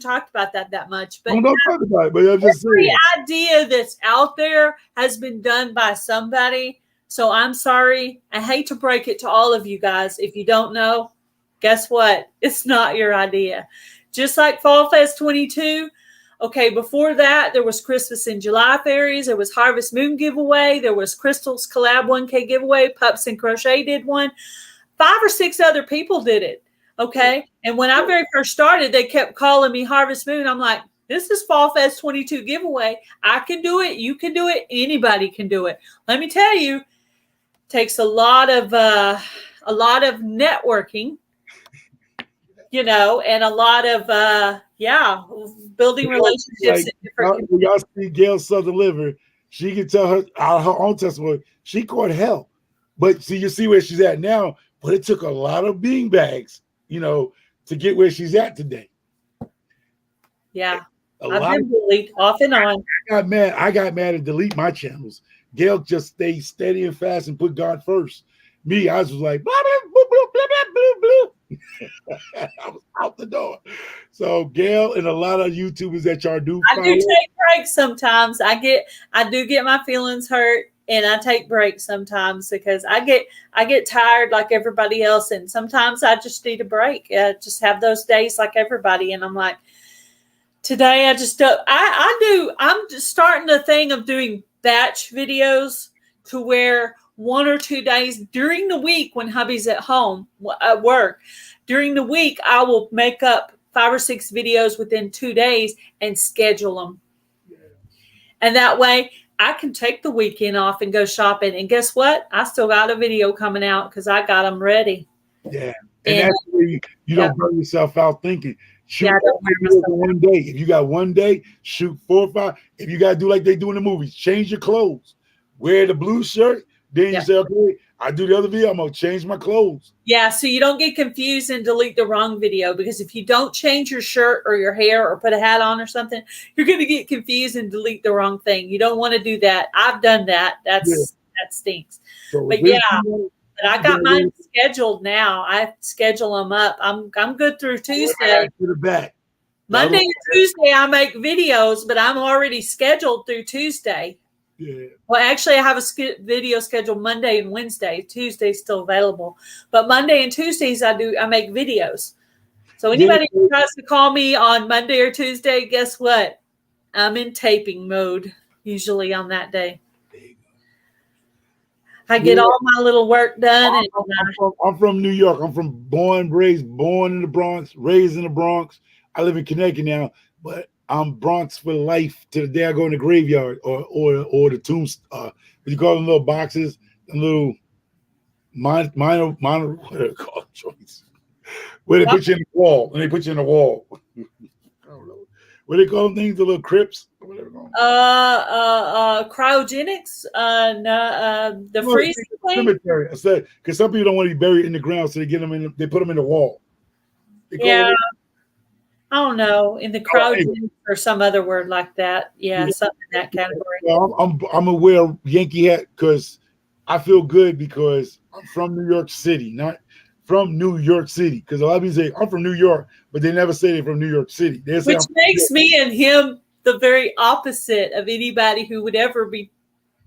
talked about that much, but I'm not talking about it, but I'm just every saying. idea that's out there has been done by somebody. So I'm sorry. I hate to break it to all of you guys. If you don't know, guess what? It's not your idea. Just like Fall Fest 22. Okay, before that, there was Christmas in July fairies. There was Harvest Moon giveaway. There was Crystal's Collab 1K giveaway. Pups and Crochet did one. 5 or 6 other people did it. Okay. And when I very first started, they kept calling me Harvest Moon. I'm like, this is Fall Fest 22 giveaway. I can do it. You can do it. Anybody can do it. Let me tell you, it takes a lot of networking, and a lot of building relationships in different when y'all see Gail Southern Liver, she can tell her own testimony. She caught hell, but you see where she's at now. But it took a lot of beanbags, to get where she's at today. Yeah, I've been bullied off and on. I got mad and delete my channels. Gail just stayed steady and fast and put God first. Me, I was like, blah, blah, blah, blah, blah, blah, blah. I was out the door. So Gail and a lot of YouTubers that y'all do. I do take breaks sometimes. I do get my feelings hurt, and I take breaks sometimes because I get tired like everybody else, and sometimes I just need a break. I just have those days like everybody, and I'm like, today I just don't. I'm just starting the thing of doing batch videos to where 1 or 2 days during the week when hubby's at home at work, during the week I will make up 5 or 6 videos within 2 days and schedule them. Yeah. And that way I can take the weekend off and go shopping. And guess what? I still got a video coming out because I got them ready. Yeah. And that's where you don't burn yourself out thinking. Shoot one day. If you got one day, shoot 4 or 5. If you got to do like they do in the movies, change your clothes. Wear the blue shirt. Then you say, okay, I do the other video. I'm going to change my clothes. Yeah, so you don't get confused and delete the wrong video, because if you don't change your shirt or your hair or put a hat on or something, you're going to get confused and delete the wrong thing. You don't want to do that. I've done that. That stinks. So but I got mine scheduled now. I schedule them up. I'm good through Tuesday. To the back. Monday and Tuesday I make videos, but I'm already scheduled through Tuesday. Yeah. Well, actually, I have a video scheduled Monday and Wednesday. Tuesday's still available, but Monday and Tuesdays I make videos. So anybody who tries to call me on Monday or Tuesday, guess what? I'm in taping mode usually on that day. I get all my little work done. I'm from New York. I'm born in the Bronx, raised in the Bronx. I live in Connecticut now, but I'm Bronx for life to the day I go in the graveyard or the tombs. What you call them, little boxes, the little minor what are they called? Where they put you in the wall. And they put you in the wall. I don't know. What do they call them things? The little crypts? Cryogenics? The freezing cemetery. I said, because some people don't want to be buried in the ground, so they get them they put them in the wall. I don't know, in the crowd or some other word like that. Yeah, something in that category. Well, I'm aware of Yankee hat because I feel good because I'm from New York City, not from New York City. Because a lot of people say I'm from New York, but they never say they're from New York City. Which makes me and him the very opposite of anybody who would ever be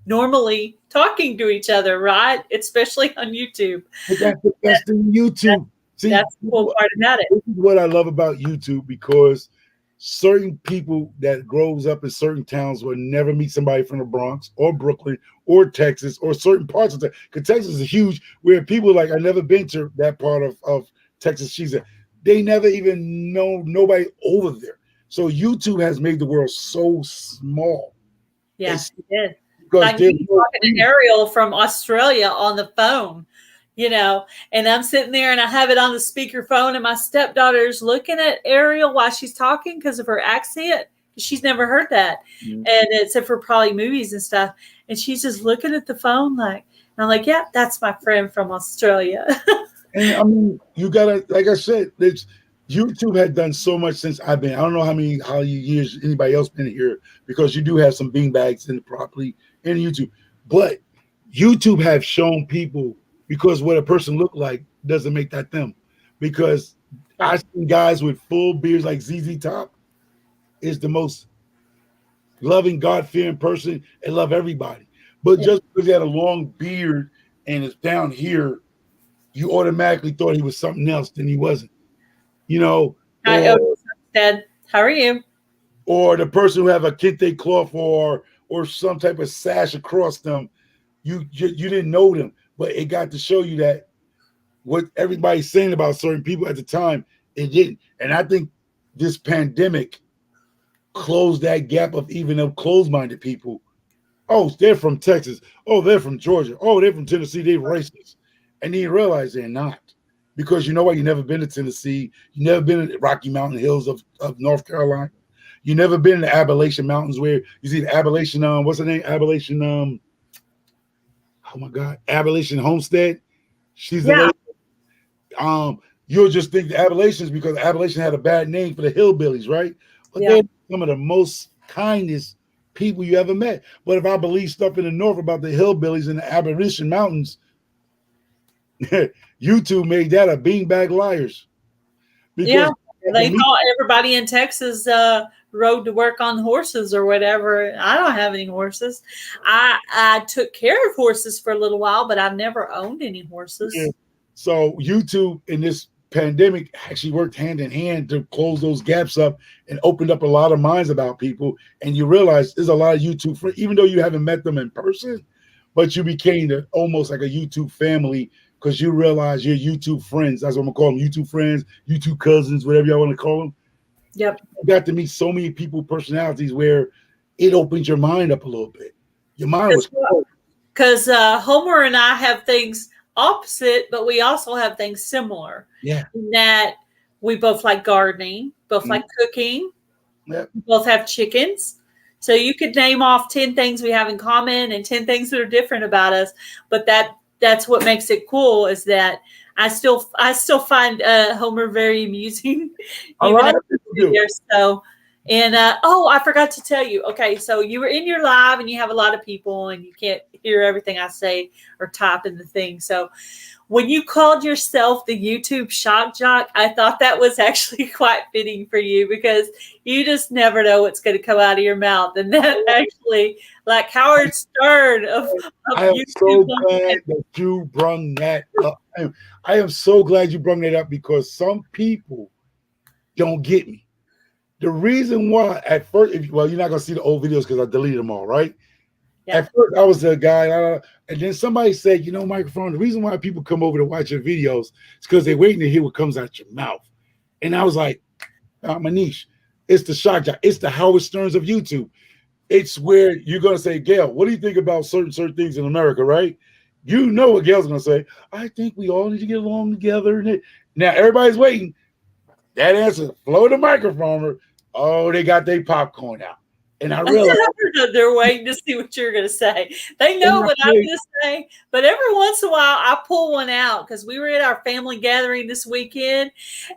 normally talking to each other, right? Especially on YouTube. But that's the best in YouTube. See, that's the cool part about it. This is what I love about YouTube, because certain people that grows up in certain towns will never meet somebody from the Bronx or Brooklyn or Texas or certain parts of Texas. Because Texas is huge, where people like, I've never been to that part of Texas. She said they never even know nobody over there. So YouTube has made the world so small. Yeah, it did. Like me talking to Ariel from Australia on the phone. And I'm sitting there and I have it on the speakerphone, and my stepdaughter's looking at Ariel while she's talking because of her accent. She's never heard that. Mm-hmm. And except for probably movies and stuff. And she's just looking at the phone and I'm like, yeah, that's my friend from Australia. And I mean, you gotta, like I said, YouTube had done so much since I've been. I don't know how many years anybody else been here, because you do have some beanbags in the property in YouTube. But YouTube have shown people, because what a person look like doesn't make that them. because I seen guys with full beards like ZZ Top is the most loving, God-fearing person and love everybody. But just because he had a long beard and it's down here, you automatically thought he was something else than he wasn't. You know, Dad, how are you? Or the person who have a kente cloth or some type of sash across them, you didn't know them, but it got to show you that what everybody's saying about certain people at the time, it didn't. And I think this pandemic closed that gap of even of closed-minded people. Oh, they're from Texas. Oh, they're from Georgia. Oh, they're from Tennessee. They're racist. And then you realize they're not. Because you know what? You've never been to Tennessee. You've never been in the Rocky Mountain Hills of North Carolina. You've never been in the Appalachian Mountains where you see the Appalachian, what's the name? Appalachian, oh my God, Appalachian Homestead. She's the lady. You'll just think the Appalachians because Appalachian had a bad name for the hillbillies, right? But they're some of the most kindest people you ever met. But if I believe stuff in the North about the hillbillies in the Appalachian Mountains, YouTube made that a beanbag liars. Because they thought everybody in Texas rode to work on horses or whatever. I don't have any horses. I took care of horses for a little while, but I've never owned any horses. Yeah. So YouTube in this pandemic actually worked hand in hand to close those gaps up and opened up a lot of minds about people. And you realize there's a lot of YouTube friends, even though you haven't met them in person, but you became almost like a YouTube family because you realize you're YouTube friends. That's what I'm gonna call them, YouTube friends, YouTube cousins, whatever y'all want to call them. Yep. You got to meet so many people, personalities where it opens your mind up a little bit. Your mind was closed. Because Homer and I have things opposite, but we also have things similar. Yeah. In that we both like gardening, both like cooking, we both have chickens. So you could name off 10 things we have in common and 10 things that are different about us. But that's what makes it cool is that I still find Homer very amusing. A lot of people do. So, and I forgot to tell you. Okay, so you were in your live and you have a lot of people and you can't hear everything I say or type in the thing. So when you called yourself the YouTube shock jock, I thought that was actually quite fitting for you because you just never know what's going to come out of your mouth. And that actually, like Howard Stern of I am YouTube so glad that you brung that up. I am so glad you brung that up because some people don't get me. The reason why at first, you're not going to see the old videos because I deleted them all, right? Yeah. At first, I was the guy, and then somebody said, MicroFarmer, the reason why people come over to watch your videos is because they're waiting to hear what comes out your mouth. And I was like, Manish, it's the shock jock. It's the Howard Sterns of YouTube. It's where you're going to say, Gail, what do you think about certain things in America, right? You know what Gail's going to say. I think we all need to get along together. Now, everybody's waiting. That answer, flow the MicroFarmer. Oh, they got their popcorn out. And I realized they're waiting to see what you're going to say. They know what I'm going to say, but every once in a while I pull one out because we were at our family gathering this weekend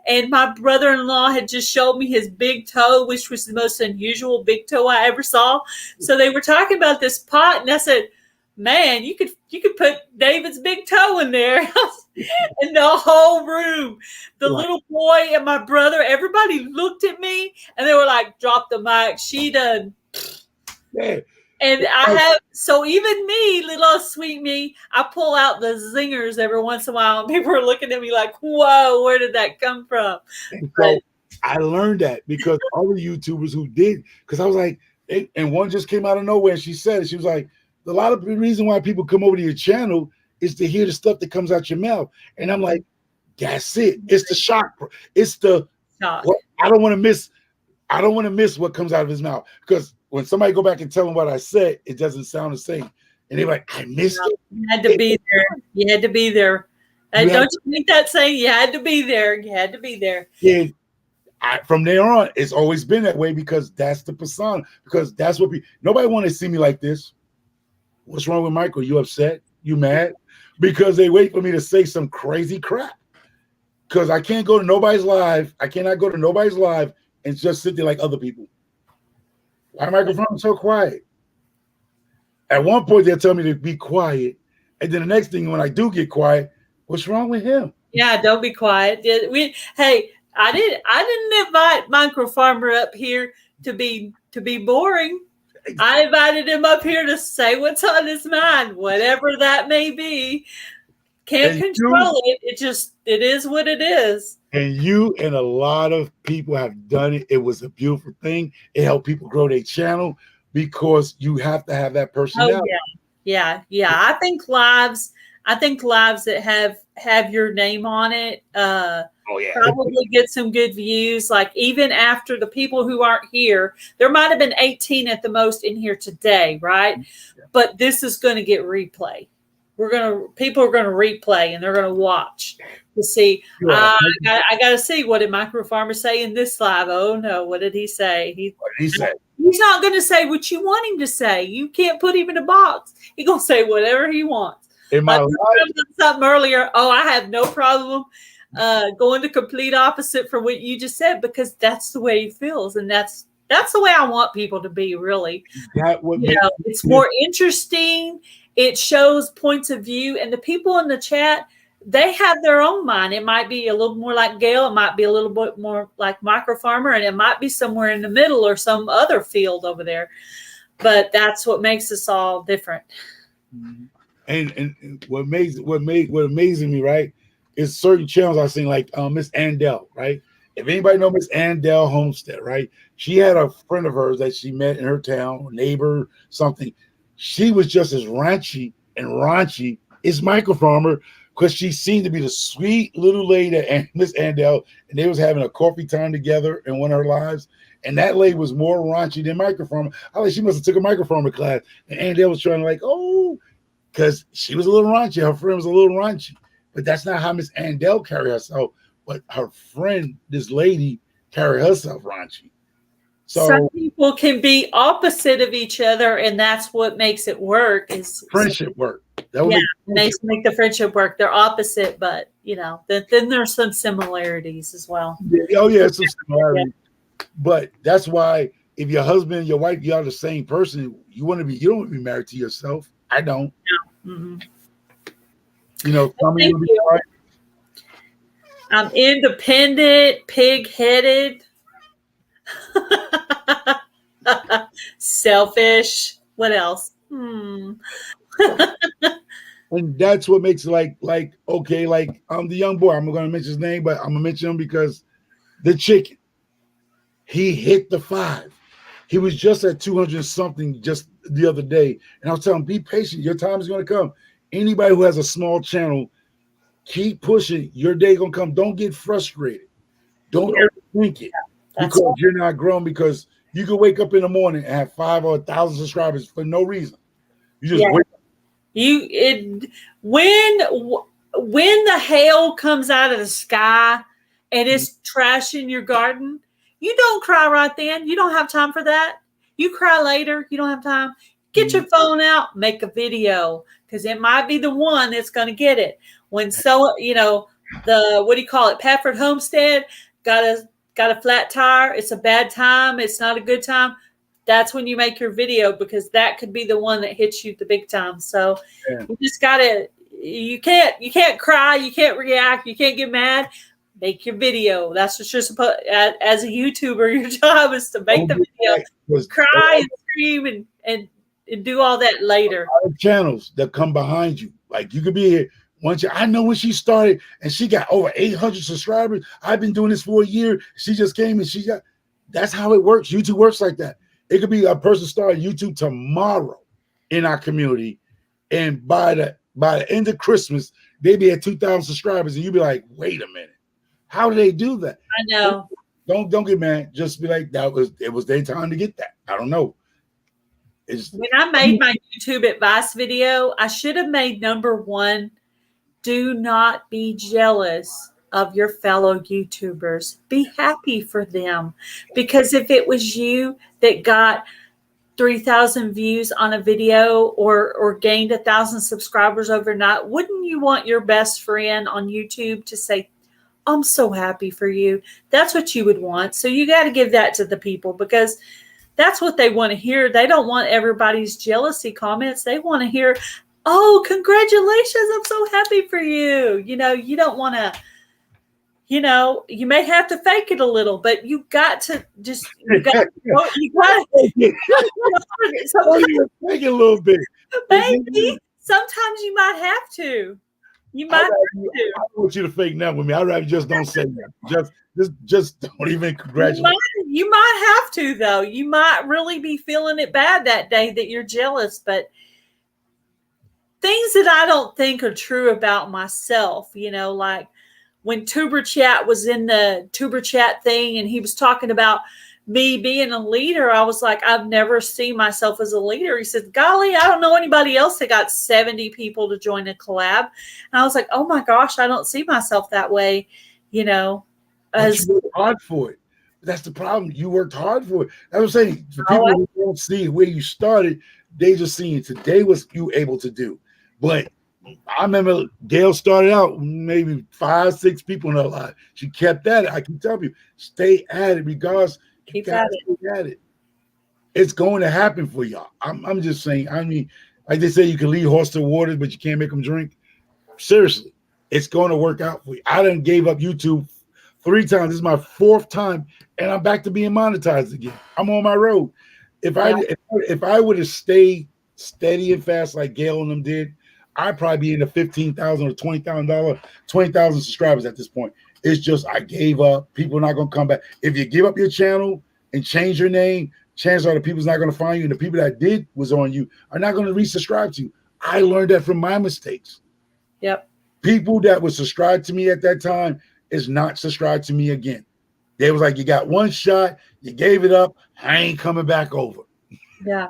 and my brother-in-law had just showed me his big toe, which was the most unusual big toe I ever saw. So they were talking about this pot and I said, man, you could put David's big toe in there. And the whole room, the little boy and my brother, everybody looked at me and they were like, drop the mic. She done. Yeah. And I have, so even me, little sweet me, I pull out the zingers every once in a while and people are looking at me like, whoa, where did that come from? And so I learned that because other YouTubers who did, because I was like, and one just came out of nowhere and she said it. She was like, a lot of the reason why people come over to your channel is to hear the stuff that comes out your mouth. And I'm like, that's it. It's the shock. It's the shock. I don't want to miss what comes out of his mouth. Because when somebody go back and tell them what I said, it doesn't sound the same. And they're like, I missed it. You had to be there. You had to be there. Don't you think that saying? You had to be there. You had to be there. Yeah. From there on, it's always been that way because that's the persona. Because that's what nobody want to see me like this. What's wrong with Michael? You upset? You mad? Because they wait for me to say some crazy crap. Because I can't go to nobody's live. I cannot go to nobody's live and just sit there like other people. Why MicroFarmer so quiet? At one point, they'll tell me to be quiet. And then the next thing, when I do get quiet, what's wrong with him? Yeah, don't be quiet. Hey, I didn't invite MicroFarmer up here to be boring. I invited him up here to say what's on his mind, whatever that may be. Can't control it. It is what it is. And you and a lot of people have done it. It was a beautiful thing. It helped people grow their channel because you have to have that personality. Oh, yeah. I think lives that have your name on it probably get some good views. Like even after the people who aren't here, there might have been 18 at the most in here today, right? Yeah. But this is going to get replay. People are going to replay and they're going to watch to see. I got to see, what did MicroFarmer say in this live? Oh no, what did he say? He's not going to say what you want him to say. You can't put him in a box. He's going to say whatever he wants. Like something earlier. Oh, I have no problem going to complete opposite for what you just said, because that's the way he feels, and that's the way I want people to be. Really, it's more interesting. It shows points of view, and the people in the chat, they have their own mind. It might be a little more like Gail. It might be a little bit more like MicroFarmer, and it might be somewhere in the middle or some other field over there. But that's what makes us all different. And what amazing me, right, is certain channels I seen, like Miss Andell, right? If anybody know Miss Andell Homestead, right? She had a friend of hers that she met in her town, neighbor, something. She was just as raunchy as MicroFarmer, because she seemed to be the sweet little lady and Miss Andell, and they was having a coffee time together in one of her lives. And that lady was more raunchy than MicroFarmer. I think she must have took a MicroFarmer class, and Andell was trying to because she was a little raunchy. Her friend was a little raunchy, but that's not how Miss Andell carried herself. But her friend, this lady, carried herself raunchy. So some people can be opposite of each other, and that's what makes it work. Is friendship work. Make the friendship work. They're opposite, but then there's some similarities as well. Some similarities. Yeah. But that's why if your husband, your wife, y'all the same person, you don't want to be married to yourself. I don't. Yeah. Mm-hmm. I'm independent, pig-headed. Selfish. What else? And that's what makes it like I'm the young boy. I'm not gonna mention his name, but I'm gonna mention him because the chicken, he hit the 5. He was just at 200 something just the other day, and I was telling him, be patient, your time is gonna come. Anybody who has a small channel, keep pushing, your day gonna come. Don't get frustrated. Don't overthink it. Because you're not grown, because you could wake up in the morning and have 5 or 1,000 subscribers for no reason. You just wake up. When the hail comes out of the sky and it's trashing your garden, you don't cry right then. You don't have time for that. You cry later. You don't have time. Get your phone out, make a video, because it might be the one that's going to get it. When Pafford Homestead got a flat tire, it's a bad time, it's not a good time, that's when you make your video, because that could be the one that hits you the big time. So you just gotta, you can't cry, you can't react, you can't get mad. Make your video. That's what you're supposed, as a YouTuber, your job is to make the video, cry and scream and do all that later. Channels that come behind you, like you could be here. I know when she started and she got over 800 subscribers. I've been doing this for a year. She just came and that's how it works. YouTube works like that. It could be a person starting YouTube tomorrow in our community, and by the end of Christmas, they be at 2,000 subscribers, and you be like, wait a minute, how do they do that? I know. Don't get mad. Just be like, it was their time to get that. I don't know. When I made my YouTube advice video, I should have made number 1. Do not be jealous of your fellow YouTubers. Be happy for them. Because if it was you that got 3,000 views on a video or gained 1,000 subscribers overnight, wouldn't you want your best friend on YouTube to say, I'm so happy for you? That's what you would want. So you got to give that to the people, because that's what they want to hear. They don't want everybody's jealousy comments. They want to hear, Oh, congratulations. I'm so happy for you. You know, you don't want to, you know, you may have to fake it a little, but you got to just, you got to, sometimes, Take it a little bit. baby, sometimes you might have to. You might have to. I don't want you to fake nothing with me. I'd rather just don't say that. Just don't even congratulate. You might have to, though. You might really be feeling it bad that day that you're jealous, but things that I don't think are true about myself, you know, like when Tuber Chat was in the Tuber Chat thing and he was talking about me being a leader, I was like, I've never seen myself as a leader. He said, golly, I don't know anybody else that got 70 people to join a collab. And I was like, oh my gosh, I don't see myself that way, you know. But you worked hard for it. That's the problem. You worked hard for it. I was saying, for people who don't see where you started, they just seeing today was you able to do. But I remember Gail started out maybe 5, 6 people in her life. She kept at it. I can tell you, stay at it because keep at it. It's going to happen for y'all. I'm just saying. I mean, like they say, you can lead horse to water, but you can't make them drink. Seriously, it's going to work out for you. I done gave up YouTube 3 times. This is my 4th time, and I'm back to being monetized again. I'm on my road. If I would have stayed steady and fast like Gail and them did, I'd probably be in the $15,000 or $20,000 subscribers at this point. It's just I gave up. People are not going to come back. If you give up your channel and change your name, chances are the people's not going to find you, and the people that did was on you are not going to resubscribe to you. I learned that from my mistakes. Yep. People that were subscribed to me at that time is not subscribed to me again. They was like, you got one shot, you gave it up, I ain't coming back over. Yeah.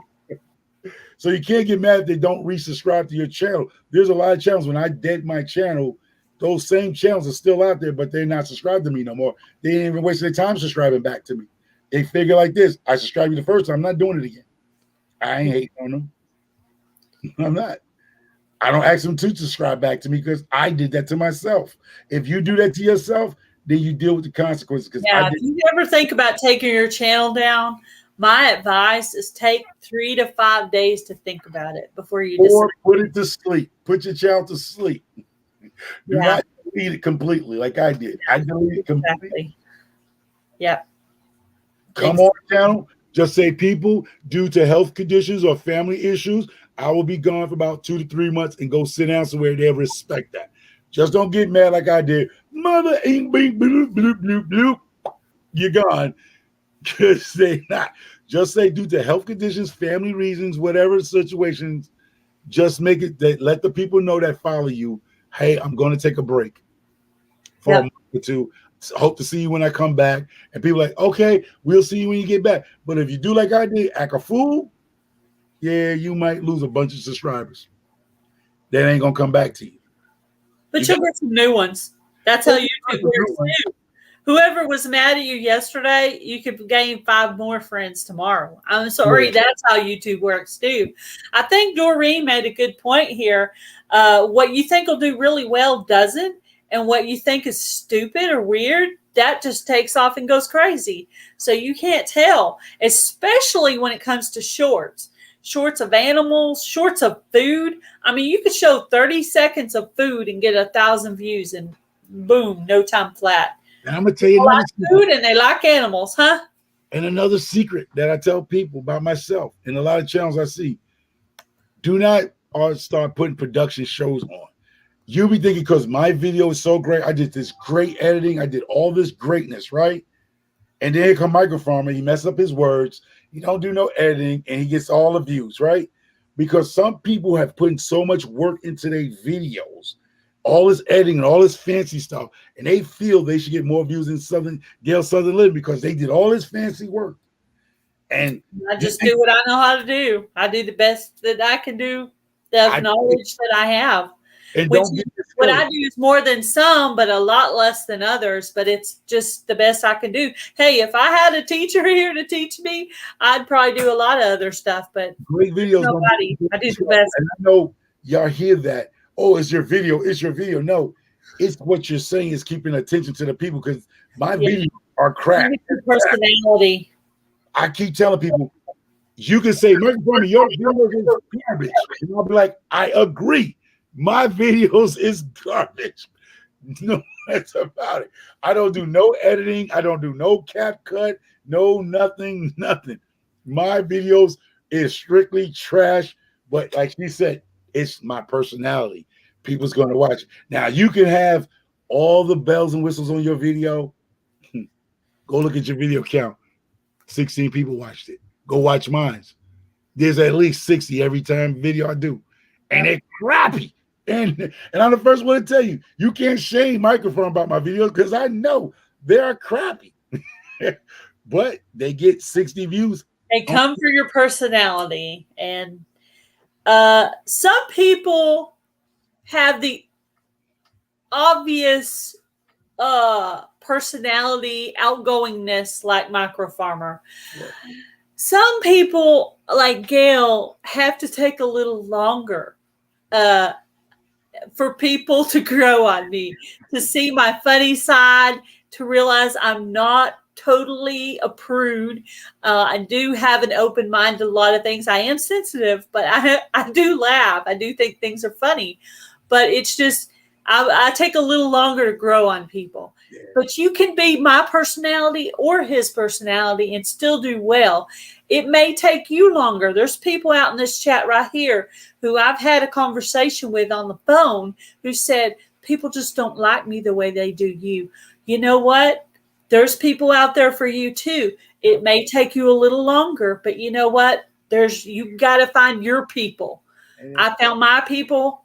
So you can't get mad if they don't resubscribe to your channel. There's a lot of channels. When I did my channel, those same channels are still out there, but they're not subscribed to me no more. They didn't even waste their time subscribing back to me. They figure like this: I subscribed you the first time, I'm not doing it again. I ain't hating on them. I'm not. I don't ask them to subscribe back to me because I did that to myself. If you do that to yourself, then you deal with the consequences. Yeah, if you ever think about taking your channel down, my advice is take 3 to 5 days to think about it before you decide. Put it to sleep. Put your child to sleep. Do not delete it completely like I did. I deleted it completely. Exactly. Yep. Come on channel. Just say, people, due to health conditions or family issues, I will be gone for about 2 to 3 months, and go sit down somewhere they respect that. Just don't get mad like I did. Mother ain't beep, bloop, bloop, bloop, bloop. You're gone. Just say not. Just say due to health conditions, family reasons, whatever situations, just make it that let the people know that follow you. Hey, I'm going to take a break for a month or 2. Hope to see you when I come back. And people are like, okay, we'll see you when you get back. But if you do like I did, act a fool, yeah, you might lose a bunch of subscribers. That ain't gonna come back to you. But you'll get some new ones. That's how YouTube works too. Whoever was mad at you yesterday, you could gain 5 more friends tomorrow. I'm sorry, that's how YouTube works too. I think Doreen made a good point here. What you think will do really well doesn't, and what you think is stupid or weird, that just takes off and goes crazy. So you can't tell, especially when it comes to shorts. Shorts of animals, shorts of food. I mean, you could show 30 seconds of food and get 1,000 views, and boom, no time flat. And I'm gonna tell you, they like food and they like animals, huh? And another secret that I tell people about myself and a lot of channels I see: do not start putting production shows on. You be thinking because my video is so great, I did this great editing, I did all this greatness, right? And then here come MicroFarmer, he messes up his words, he don't do no editing, and he gets all the views, right? Because some people have put in so much work into their videos, all this editing and all this fancy stuff, and they feel they should get more views than Gail Southern Living because they did all this fancy work. And I just do what I know how to do. I do the best that I can do, the knowledge that I have. And what I do is more than some, but a lot less than others. But it's just the best I can do. Hey, if I had a teacher here to teach me, I'd probably do a lot of other stuff. But great videos. Nobody. I do the best. And I know y'all hear that. Oh, it's your video. It's your video. No, it's what you're saying is keeping attention to the people because my videos are crap. Personality. I keep telling people, You can say, MicroFarmer, your videos is garbage. And I'll be like, I agree. My videos is garbage. No, that's about it. I don't do no editing. I don't do no cap cut. No, nothing, nothing. My videos is strictly trash. But like she said, it's my personality. People's going to watch it. Now, you can have all the bells and whistles on your video. Go look at your video count. 16 people watched it. Go watch mine. There's at least 60 every time video I do. And they're crappy. And I'm the first one to tell you, you can't shame MicroFarmer about my videos because I know they're crappy. But they get 60 views. They come for your personality. And some people have the obvious personality, outgoingness like MicroFarmer. Yeah. Some people, like Gail, have to take a little longer for people to grow on me, to see my funny side, to realize I'm not totally a prude. I do have an open mind to a lot of things. I am sensitive, but I do laugh. I do think things are funny. But it's just, I take a little longer to grow on people. Yeah. But you can be my personality or his personality and still do well. It may take you longer. There's people out in this chat right here who I've had a conversation with on the phone who said, people just don't like me the way they do you. You know what? There's people out there for you too. It may take you a little longer, but you know what? You've got to find your people. I found my people.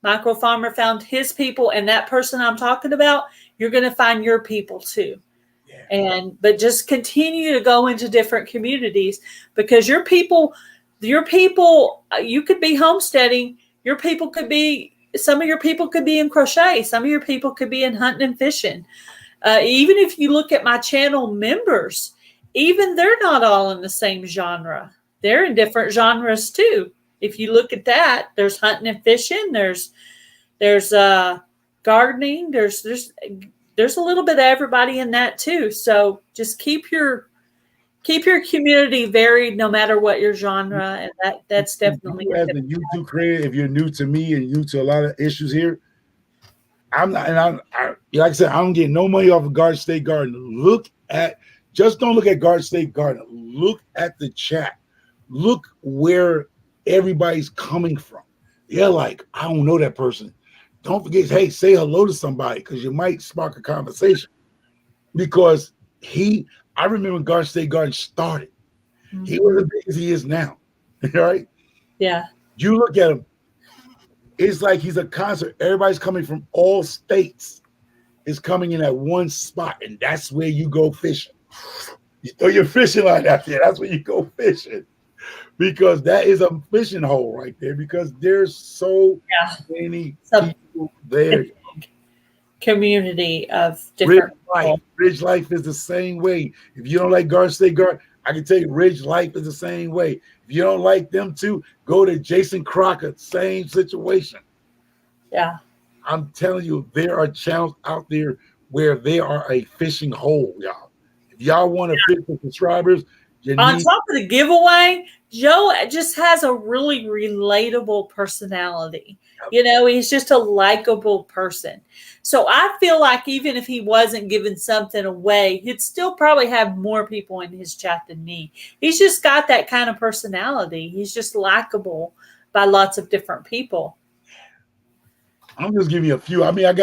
MicroFarmer found his people, and that person I'm talking about, you're going to find your people too. Yeah. But just continue to go into different communities because your people, you could be homesteading. Some of your people could be in crochet. Some of your people could be in hunting and fishing. Even if you look at my channel members, even they're not all in the same genre. They're in different genres too. If you look at that, there's hunting and fishing. There's gardening. There's a little bit of everybody in that too. So just keep your community varied, no matter what your genre, and that's definitely as a YouTube creator. If you're new to me and new to a lot of issues here, I'm not, and I like I said, I don't get no money off of Garden State Garden. Just don't look at Garden State Garden. Look at the chat. Look where everybody's coming from. They're like, I don't know that person. Don't forget, hey, say hello to somebody because you might spark a conversation. Because I remember when Garden State Garden started. Mm-hmm. He was as big as he is now. Right? Yeah. You look at him, it's like he's a concert. Everybody's coming from all states. Is coming in at one spot, and that's where you go fishing. You throw your fishing line out there. That's where you go fishing. Because that is a fishing hole right there. Because there's so many people there. Community of different life. Ridge Life is the same way. If you don't like Garden State Garden, I can tell you Ridge Life is the same way. If you don't like them too, go to Jason Crocker. Same situation. Yeah. I'm telling you, there are channels out there where they are a fishing hole, y'all. If y'all want to fish for subscribers, on top of the giveaway, Joe just has a really relatable personality. You know, he's just a likable person. So I feel like even if he wasn't giving something away, he'd still probably have more people in his chat than me. He's just got that kind of personality. He's just likable by lots of different people. I'm just giving you a few. I mean, I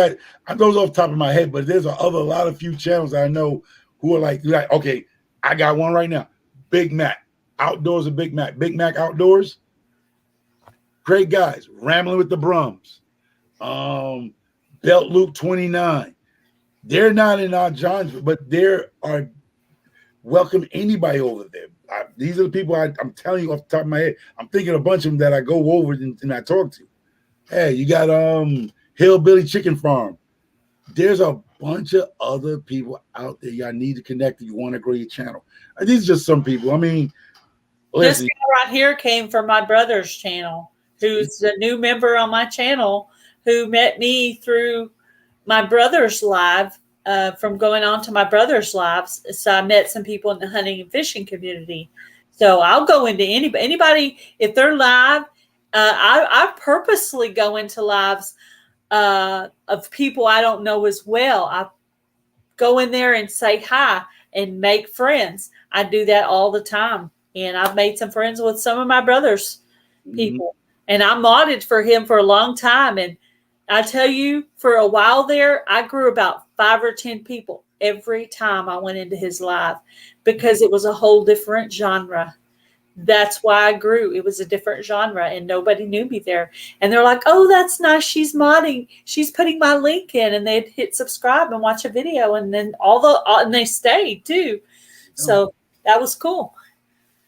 those off the top of my head, but there's a lot of few channels I know who are like, okay, I got one right now. Big Mac, Outdoors of Big Mac. Big Mac Outdoors, great guys. Rambling with the Brums, Belt Loop 29. They're not in our genre, but they are welcome anybody over there. These are the people I'm telling you off the top of my head. I'm thinking a bunch of them that I go over and I talk to. Hey, you got Hillbilly Chicken Farm. There's a bunch of other people out there y'all need to connect if you want to grow your channel. And these are just some people. I mean, this guy right here came from my brother's channel, who's a new member on my channel, who met me through my brother's live, from going on to my brother's lives. So I met some people in the hunting and fishing community. So I'll go into anybody if they're live. I purposely go into lives of people I don't know as well. I go in there and say hi and make friends. I do that all the time. And I've made some friends with some of my brother's people. And I modded for him for a long time. And I tell you, for a while there, I grew about 5 or 10 people every time I went into his live because it was a whole different genre. That's why I grew. It was a different genre and nobody knew me there. And they're like, oh, that's nice. She's modding. She's putting my link in, and they'd hit subscribe and watch a video. And then and they stayed too. So that was cool.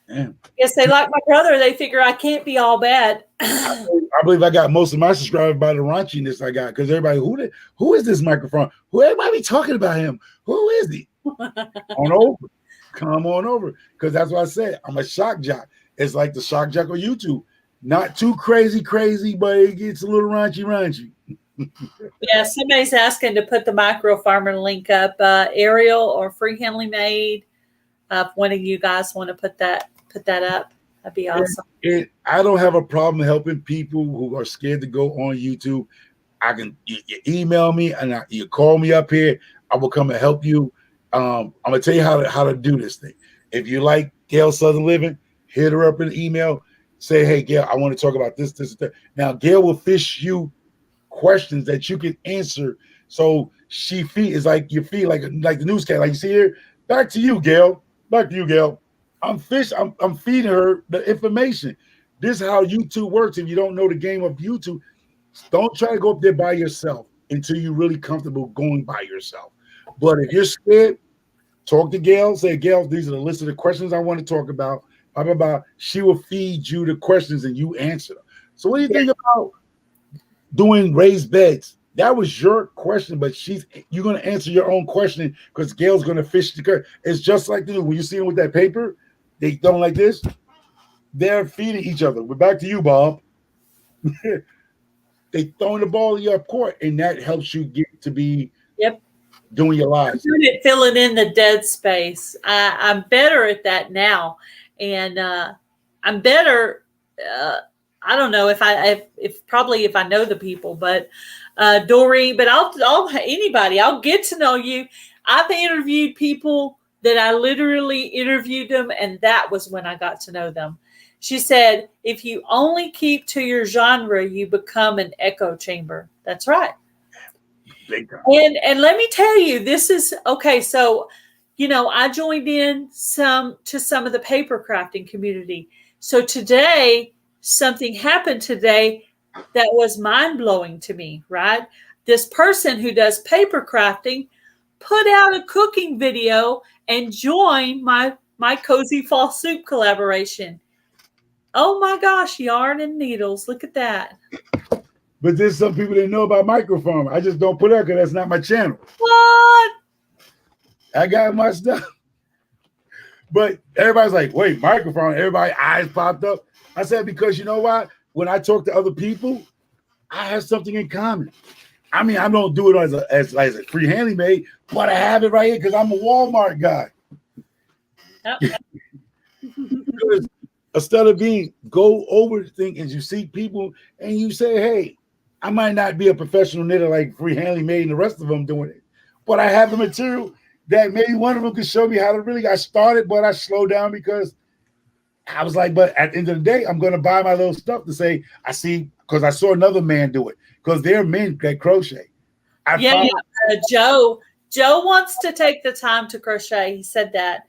Damn. Yes, they like my brother. They figure I can't be all bad. I believe I got most of my subscribers by the raunchiness I got, because everybody, who is this MicroFarmer? Who everybody talking about him? Who is he? On over. Come on over. Because that's what I said. I'm a shock jock. It's like the shock jock on YouTube. Not too crazy, but it gets a little raunchy. Yeah, somebody's asking to put the MicroFarmer link up. Ariel or Freehandly Made. If one of you guys want to put that up, that'd be awesome. I don't have a problem helping people who are scared to go on YouTube. You email me and you call me up here. I will come and help you. I'm gonna tell you how to do this thing. If you like Gail Southern Living, hit her up in an email. Say, hey Gail, I want to talk about this, that. Now Gail will fish you questions that you can answer. So she is like your feed, like the newscast, like you see here. Back to you, Gail. I'm feeding her the information. This is how YouTube works. If you don't know the game of YouTube, don't try to go up there by yourself until you're really comfortable going by yourself. But if you're scared, talk to Gail. Say, Gail, these are the list of the questions I want to talk about. Blah, blah, blah. She will feed you the questions and you answer them. So what do you think about doing raised beds? That was your question, but you're going to answer your own question because Gail's going to fish the curve. It's just like when you see them with that paper, they don't like this. They're feeding each other. We're back to you, Bob. They throwing the ball in your court, and that helps you get to be doing your lives. I'm good at filling in the dead space. I'm better at that now, and I'm better. I don't know if I know the people, but Doreen. But I'll get to know you. I've interviewed people that I literally interviewed them, and that was when I got to know them. She said, if you only keep to your genre, you become an echo chamber. That's right. And let me tell you, this is okay. So, I joined in to some of the paper crafting community. So today, something happened today that was mind blowing to me, right? This person who does paper crafting put out a cooking video and joined my Cozy Fall Soup collaboration. Oh my gosh, yarn and needles. Look at that. But there's some people that know about MicroFarmer. I just don't put out because that's not my channel. What? I got my stuff. But everybody's like, wait, MicroFarmer. Everybody's eyes popped up. I said, because you know what? When I talk to other people, I have something in common. I mean, I don't do it as a free handy made, but I have it right here because I'm a Walmart guy. Because instead of go over the thing and you see people and you say, hey, I might not be a professional knitter like Free Handy Made and the rest of them doing it, but I have the material that maybe one of them could show me how to really got started, but I slowed down because I was like, but at the end of the day, I'm going to buy my little stuff to say, I see, because I saw another man do it, because they're men that crochet. Joe wants to take the time to crochet. He said that.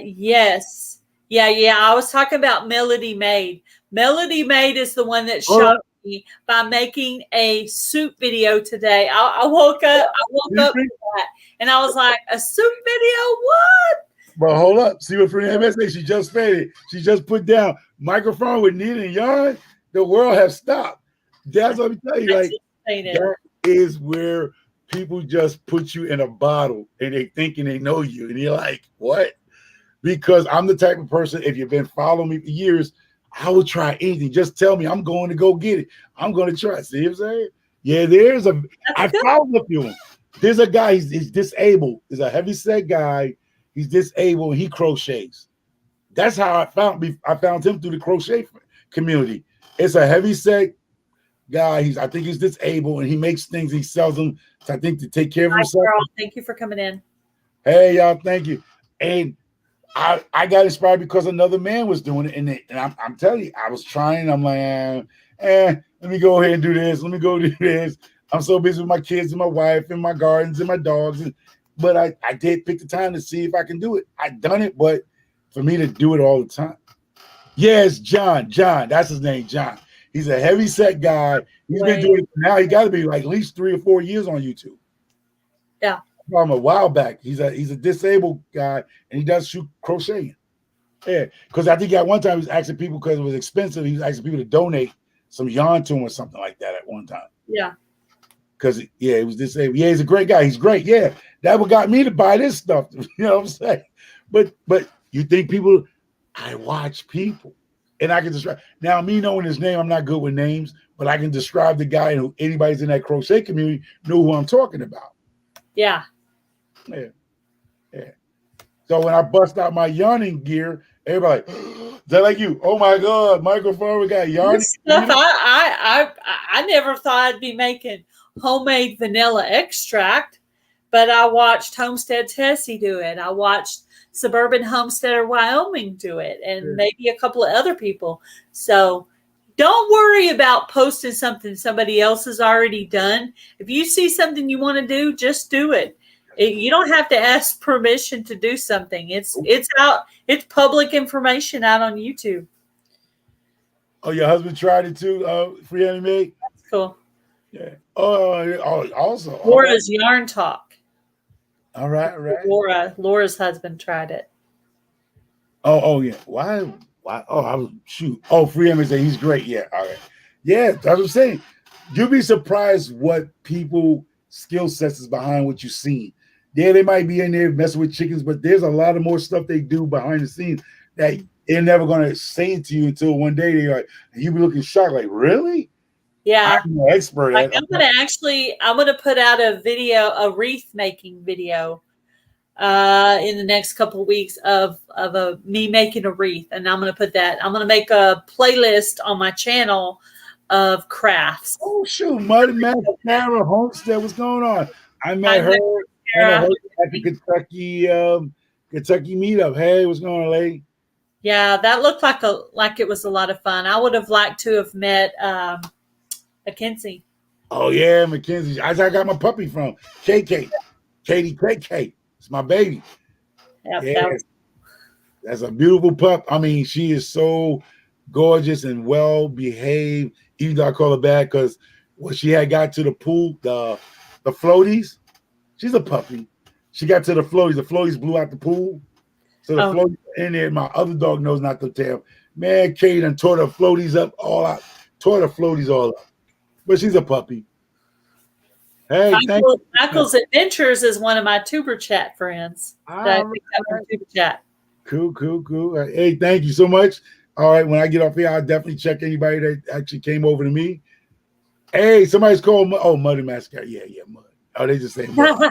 Yes. Yeah. I was talking about Melody Maid. Melody Maid is the one that shocked me by making a soup video today. I woke up with that, and I was like, a soup video? What? But hold up. See what Free MS said? She just stated. She just put down MicroFarmer with needle and yarn. The world has stopped. That's what I'm telling you. Like, that is where people just put you in a bottle and they thinking they know you. And you're like, what? Because I'm the type of person, if you've been following me for years, I will try anything. Just tell me I'm going to go get it. I'm going to try. See what I'm saying? Yeah, I followed a few. There's a guy, he's disabled. He's a heavy set guy. He's disabled. He crochets. That's how I found him through the crochet community. It's a heavy set guy. I think he's disabled and he makes things, he sells them, I think, to take care of Hi, himself. Carl. Thank you for coming in. Hey, y'all, thank you. And I got inspired because another man was doing it. And I'm telling you, I was trying. I'm like, let me go ahead and do this. Let me go do this. I'm so busy with my kids and my wife and my gardens and my dogs. But I did pick the time to see if I can do it. I've done it, but for me to do it all the time. Yes, John. That's his name, John. He's a heavy set guy. He's been doing it now. He got to be like at least 3 or 4 years on YouTube. Yeah. From a while back. He's a disabled guy and he does shoot crocheting. Yeah. Because I think at one time he was asking people, because it was expensive, he was asking people to donate some yarn to him or something like that at one time. Yeah. Because he was disabled. Yeah, he's a great guy. He's great. Yeah. That what got me to buy this stuff. You know what I'm saying? But you think people, I watch people. And I can describe. Now, me knowing his name, I'm not good with names, but I can describe the guy, and anybody's in that crochet community know who I'm talking about. Yeah. Yeah. So when I bust out my yarning gear, everybody, is that like you? Oh my God, MicroFarmer got yarning. Stuff I never thought I'd be making homemade vanilla extract, but I watched Homestead Tessie do it. I watched Suburban Homesteader Wyoming do it, and maybe a couple of other people. So don't worry about posting something somebody else has already done. If you see something you want to do, just do it. You don't have to ask permission to do something. It's out. It's public information out on YouTube. Oh, your husband tried it too, Free Anime? That's cool. Yeah. Oh, also. Laura's Yarn Talk. All right. Laura's husband tried it. Oh yeah. Why? Oh, Oh, Free Anime say he's great. Yeah. All right. Yeah, that's what I'm saying. You'll be surprised what people skill sets is behind what you've seen. Yeah, they might be in there messing with chickens, but there's a lot of more stuff they do behind the scenes that they're never going to say to you until one day they're like, you be looking shocked, like, really? Yeah. I'm no expert at it. I'm going to put out a wreath making video in the next couple of weeks of me making a wreath. And I'm going to make a playlist on my channel of crafts. Oh, shoot. Muddy Mascara Homestead, what's going on? I met her at the Kentucky meetup. Hey, what's going on, lady? Yeah, that looked like it was a lot of fun. I would have liked to have met Mackenzie. Oh yeah, Mackenzie. I got my puppy from KK. Katie KK. It's my baby. Yep, yeah, that's a beautiful pup. I mean, she is so gorgeous and well behaved. Even though I call her bad because when she had got to the pool, the floaties. She's a puppy. She got to the floaties blew out the pool. So the floaties in there. My other dog knows not to tell. Man, Kate done tore the floaties up all out. Tore the floaties all up. But she's a puppy. Hey, Michael's Adventures is one of my Tuber Chat friends. That I picked up from Tuber Chat. Cool. Hey, thank you so much. All right, when I get off here, I'll definitely check anybody that actually came over to me. Hey, somebody's called Muddy Mascara. Yeah, Mud. Oh, they just say Mud.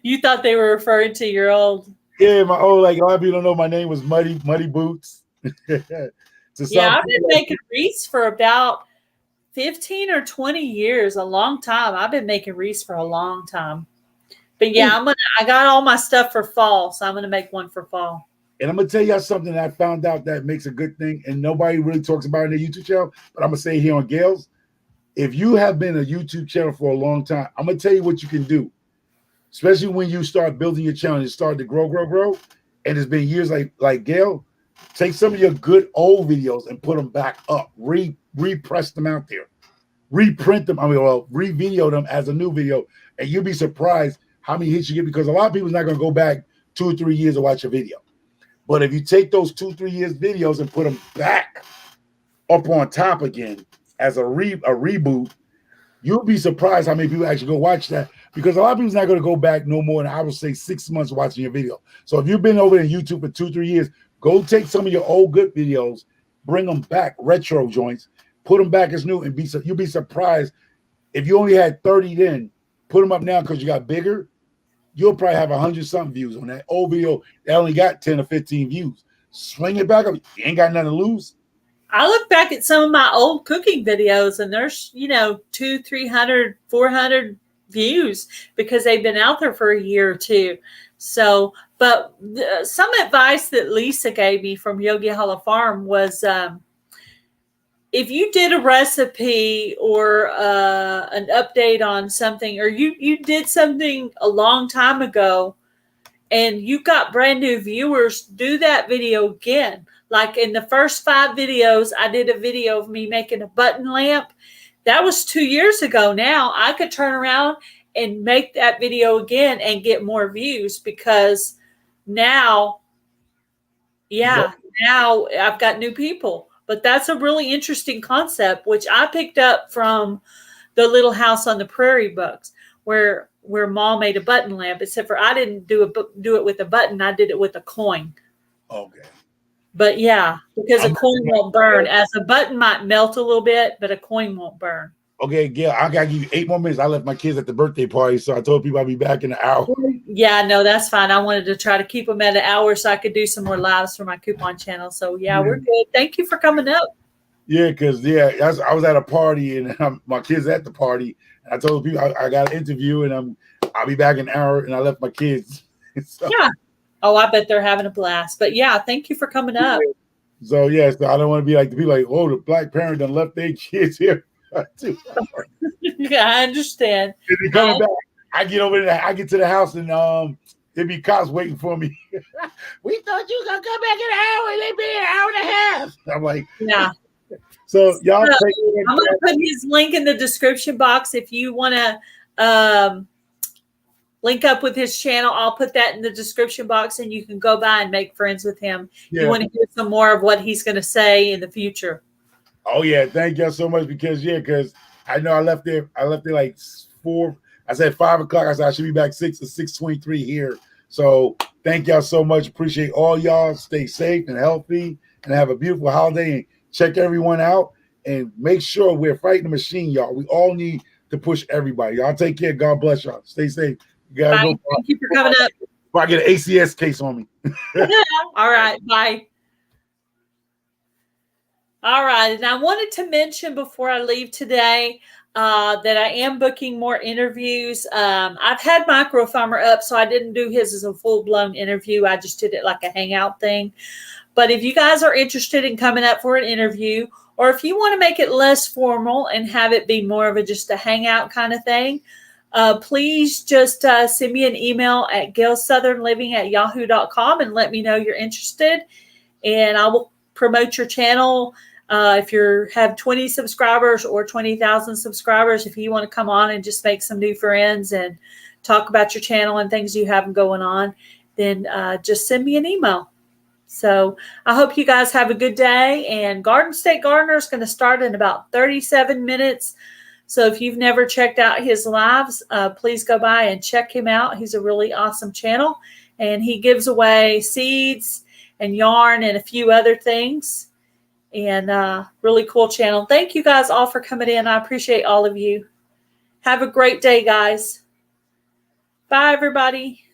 You thought they were referring to your old. Yeah, my old, like a lot of people don't know my name was Muddy Boots. I've been making wreaths for about 15 or 20 years, a long time. I've been making wreaths for a long time. But yeah, I got all my stuff for fall, so I'm gonna make one for fall. And I'm gonna tell y'all something that I found out that makes a good thing, and nobody really talks about it in their YouTube channel, but I'm gonna say here on Gail's. If you have been a YouTube channel for a long time, I'm gonna tell you what you can do. Especially when you start building your channel and start to grow, and it's been years like Gail, take some of your good old videos and put them back up, repress them out there, reprint them, re-video them as a new video, and you'll be surprised how many hits you get, because a lot of people's not going to go back 2 or 3 years to watch a video. But if you take those 2 or 3 years videos and put them back up on top again as a reboot, you'll be surprised how many people actually go watch that, because a lot of people's not going to go back no more than, I would say, 6 months watching your video. So if you've been over in YouTube for 2 or 3 years, go take some of your old good videos, bring them back, retro joints, put them back as new, and you'll be surprised. If you only had 30 then, put them up now because you got bigger, you'll probably have 100-something views on that old video that only got 10 or 15 views. swing it back up. You ain't got nothing to lose. I look back at some of my old cooking videos and there's, 200, 300, 400 views because they've been out there for a year or two. So, but some advice that Lisa gave me from Yogi Hollow Farm was if you did a recipe or an update on something, or you did something a long time ago and you got brand new viewers, do that video again. Like in the first 5 videos, I did a video of me making a button lamp. That was 2 years ago. Now I could turn around and make that video again and get more views because now, now I've got new people. But that's a really interesting concept, which I picked up from the Little House on the Prairie books, where Mom made a button lamp. Except for I didn't do it with a button. I did it with a coin. Okay. But yeah, because a coin won't burn. As a button might melt a little bit, but a coin won't burn. Okay, Gail, I gotta give you 8 more minutes. I left my kids at the birthday party, so I told people I'll be back in an hour. Yeah, no, that's fine. I wanted to try to keep them at an hour so I could do some more lives for my coupon channel. So yeah, we're good. Thank you for coming up. Yeah, because I was at a party and my kids at the party. And I told people I got an interview and I'll be back in an hour, and I left my kids. So, yeah. Oh, I bet they're having a blast. But yeah, thank you for coming up. So yeah, so I don't want to be like the people like, oh, the black parent done left their kids here. Yeah, I understand. They coming back. I get over there, I get to the house and there be cops waiting for me. We thought you were gonna come back in an hour, and they been an hour and a half. I'm like, yeah. So y'all I'm gonna put his link in the description box if you want to link up with his channel. I'll put that in the description box and you can go by and make friends with him. Yeah. You want to hear some more of what he's going to say in the future. Oh yeah. Thank y'all so much because I know I left there like 4. I said 5 o'clock. I said I should be back 6 or 6:23 here. So thank y'all so much. Appreciate all y'all. Stay safe and healthy and have a beautiful holiday, and check everyone out and make sure we're fighting the machine, y'all. We all need to push everybody. Y'all take care. God bless y'all. Stay safe. Bye. Thank you for coming up. Before I get an ACS case on me. All right. Bye. All right. And I wanted to mention before I leave today that I am booking more interviews. I've had MicroFarmer up, so I didn't do his as a full-blown interview. I just did it like a hangout thing. But if you guys are interested in coming up for an interview, or if you want to make it less formal and have it be more of just a hangout kind of thing, please just send me an email at gailsouthernliving@yahoo.com and let me know you're interested. And I will promote your channel. If you have 20 subscribers or 20,000 subscribers, if you want to come on and just make some new friends and talk about your channel and things you have going on, then just send me an email. So I hope you guys have a good day. And Garden State Gardener is going to start in about 37 minutes. So if you've never checked out his lives, please go by and check him out. He's a really awesome channel. And he gives away seeds and yarn and a few other things. And really cool channel. Thank you guys all for coming in. I appreciate all of you. Have a great day, guys. Bye, everybody.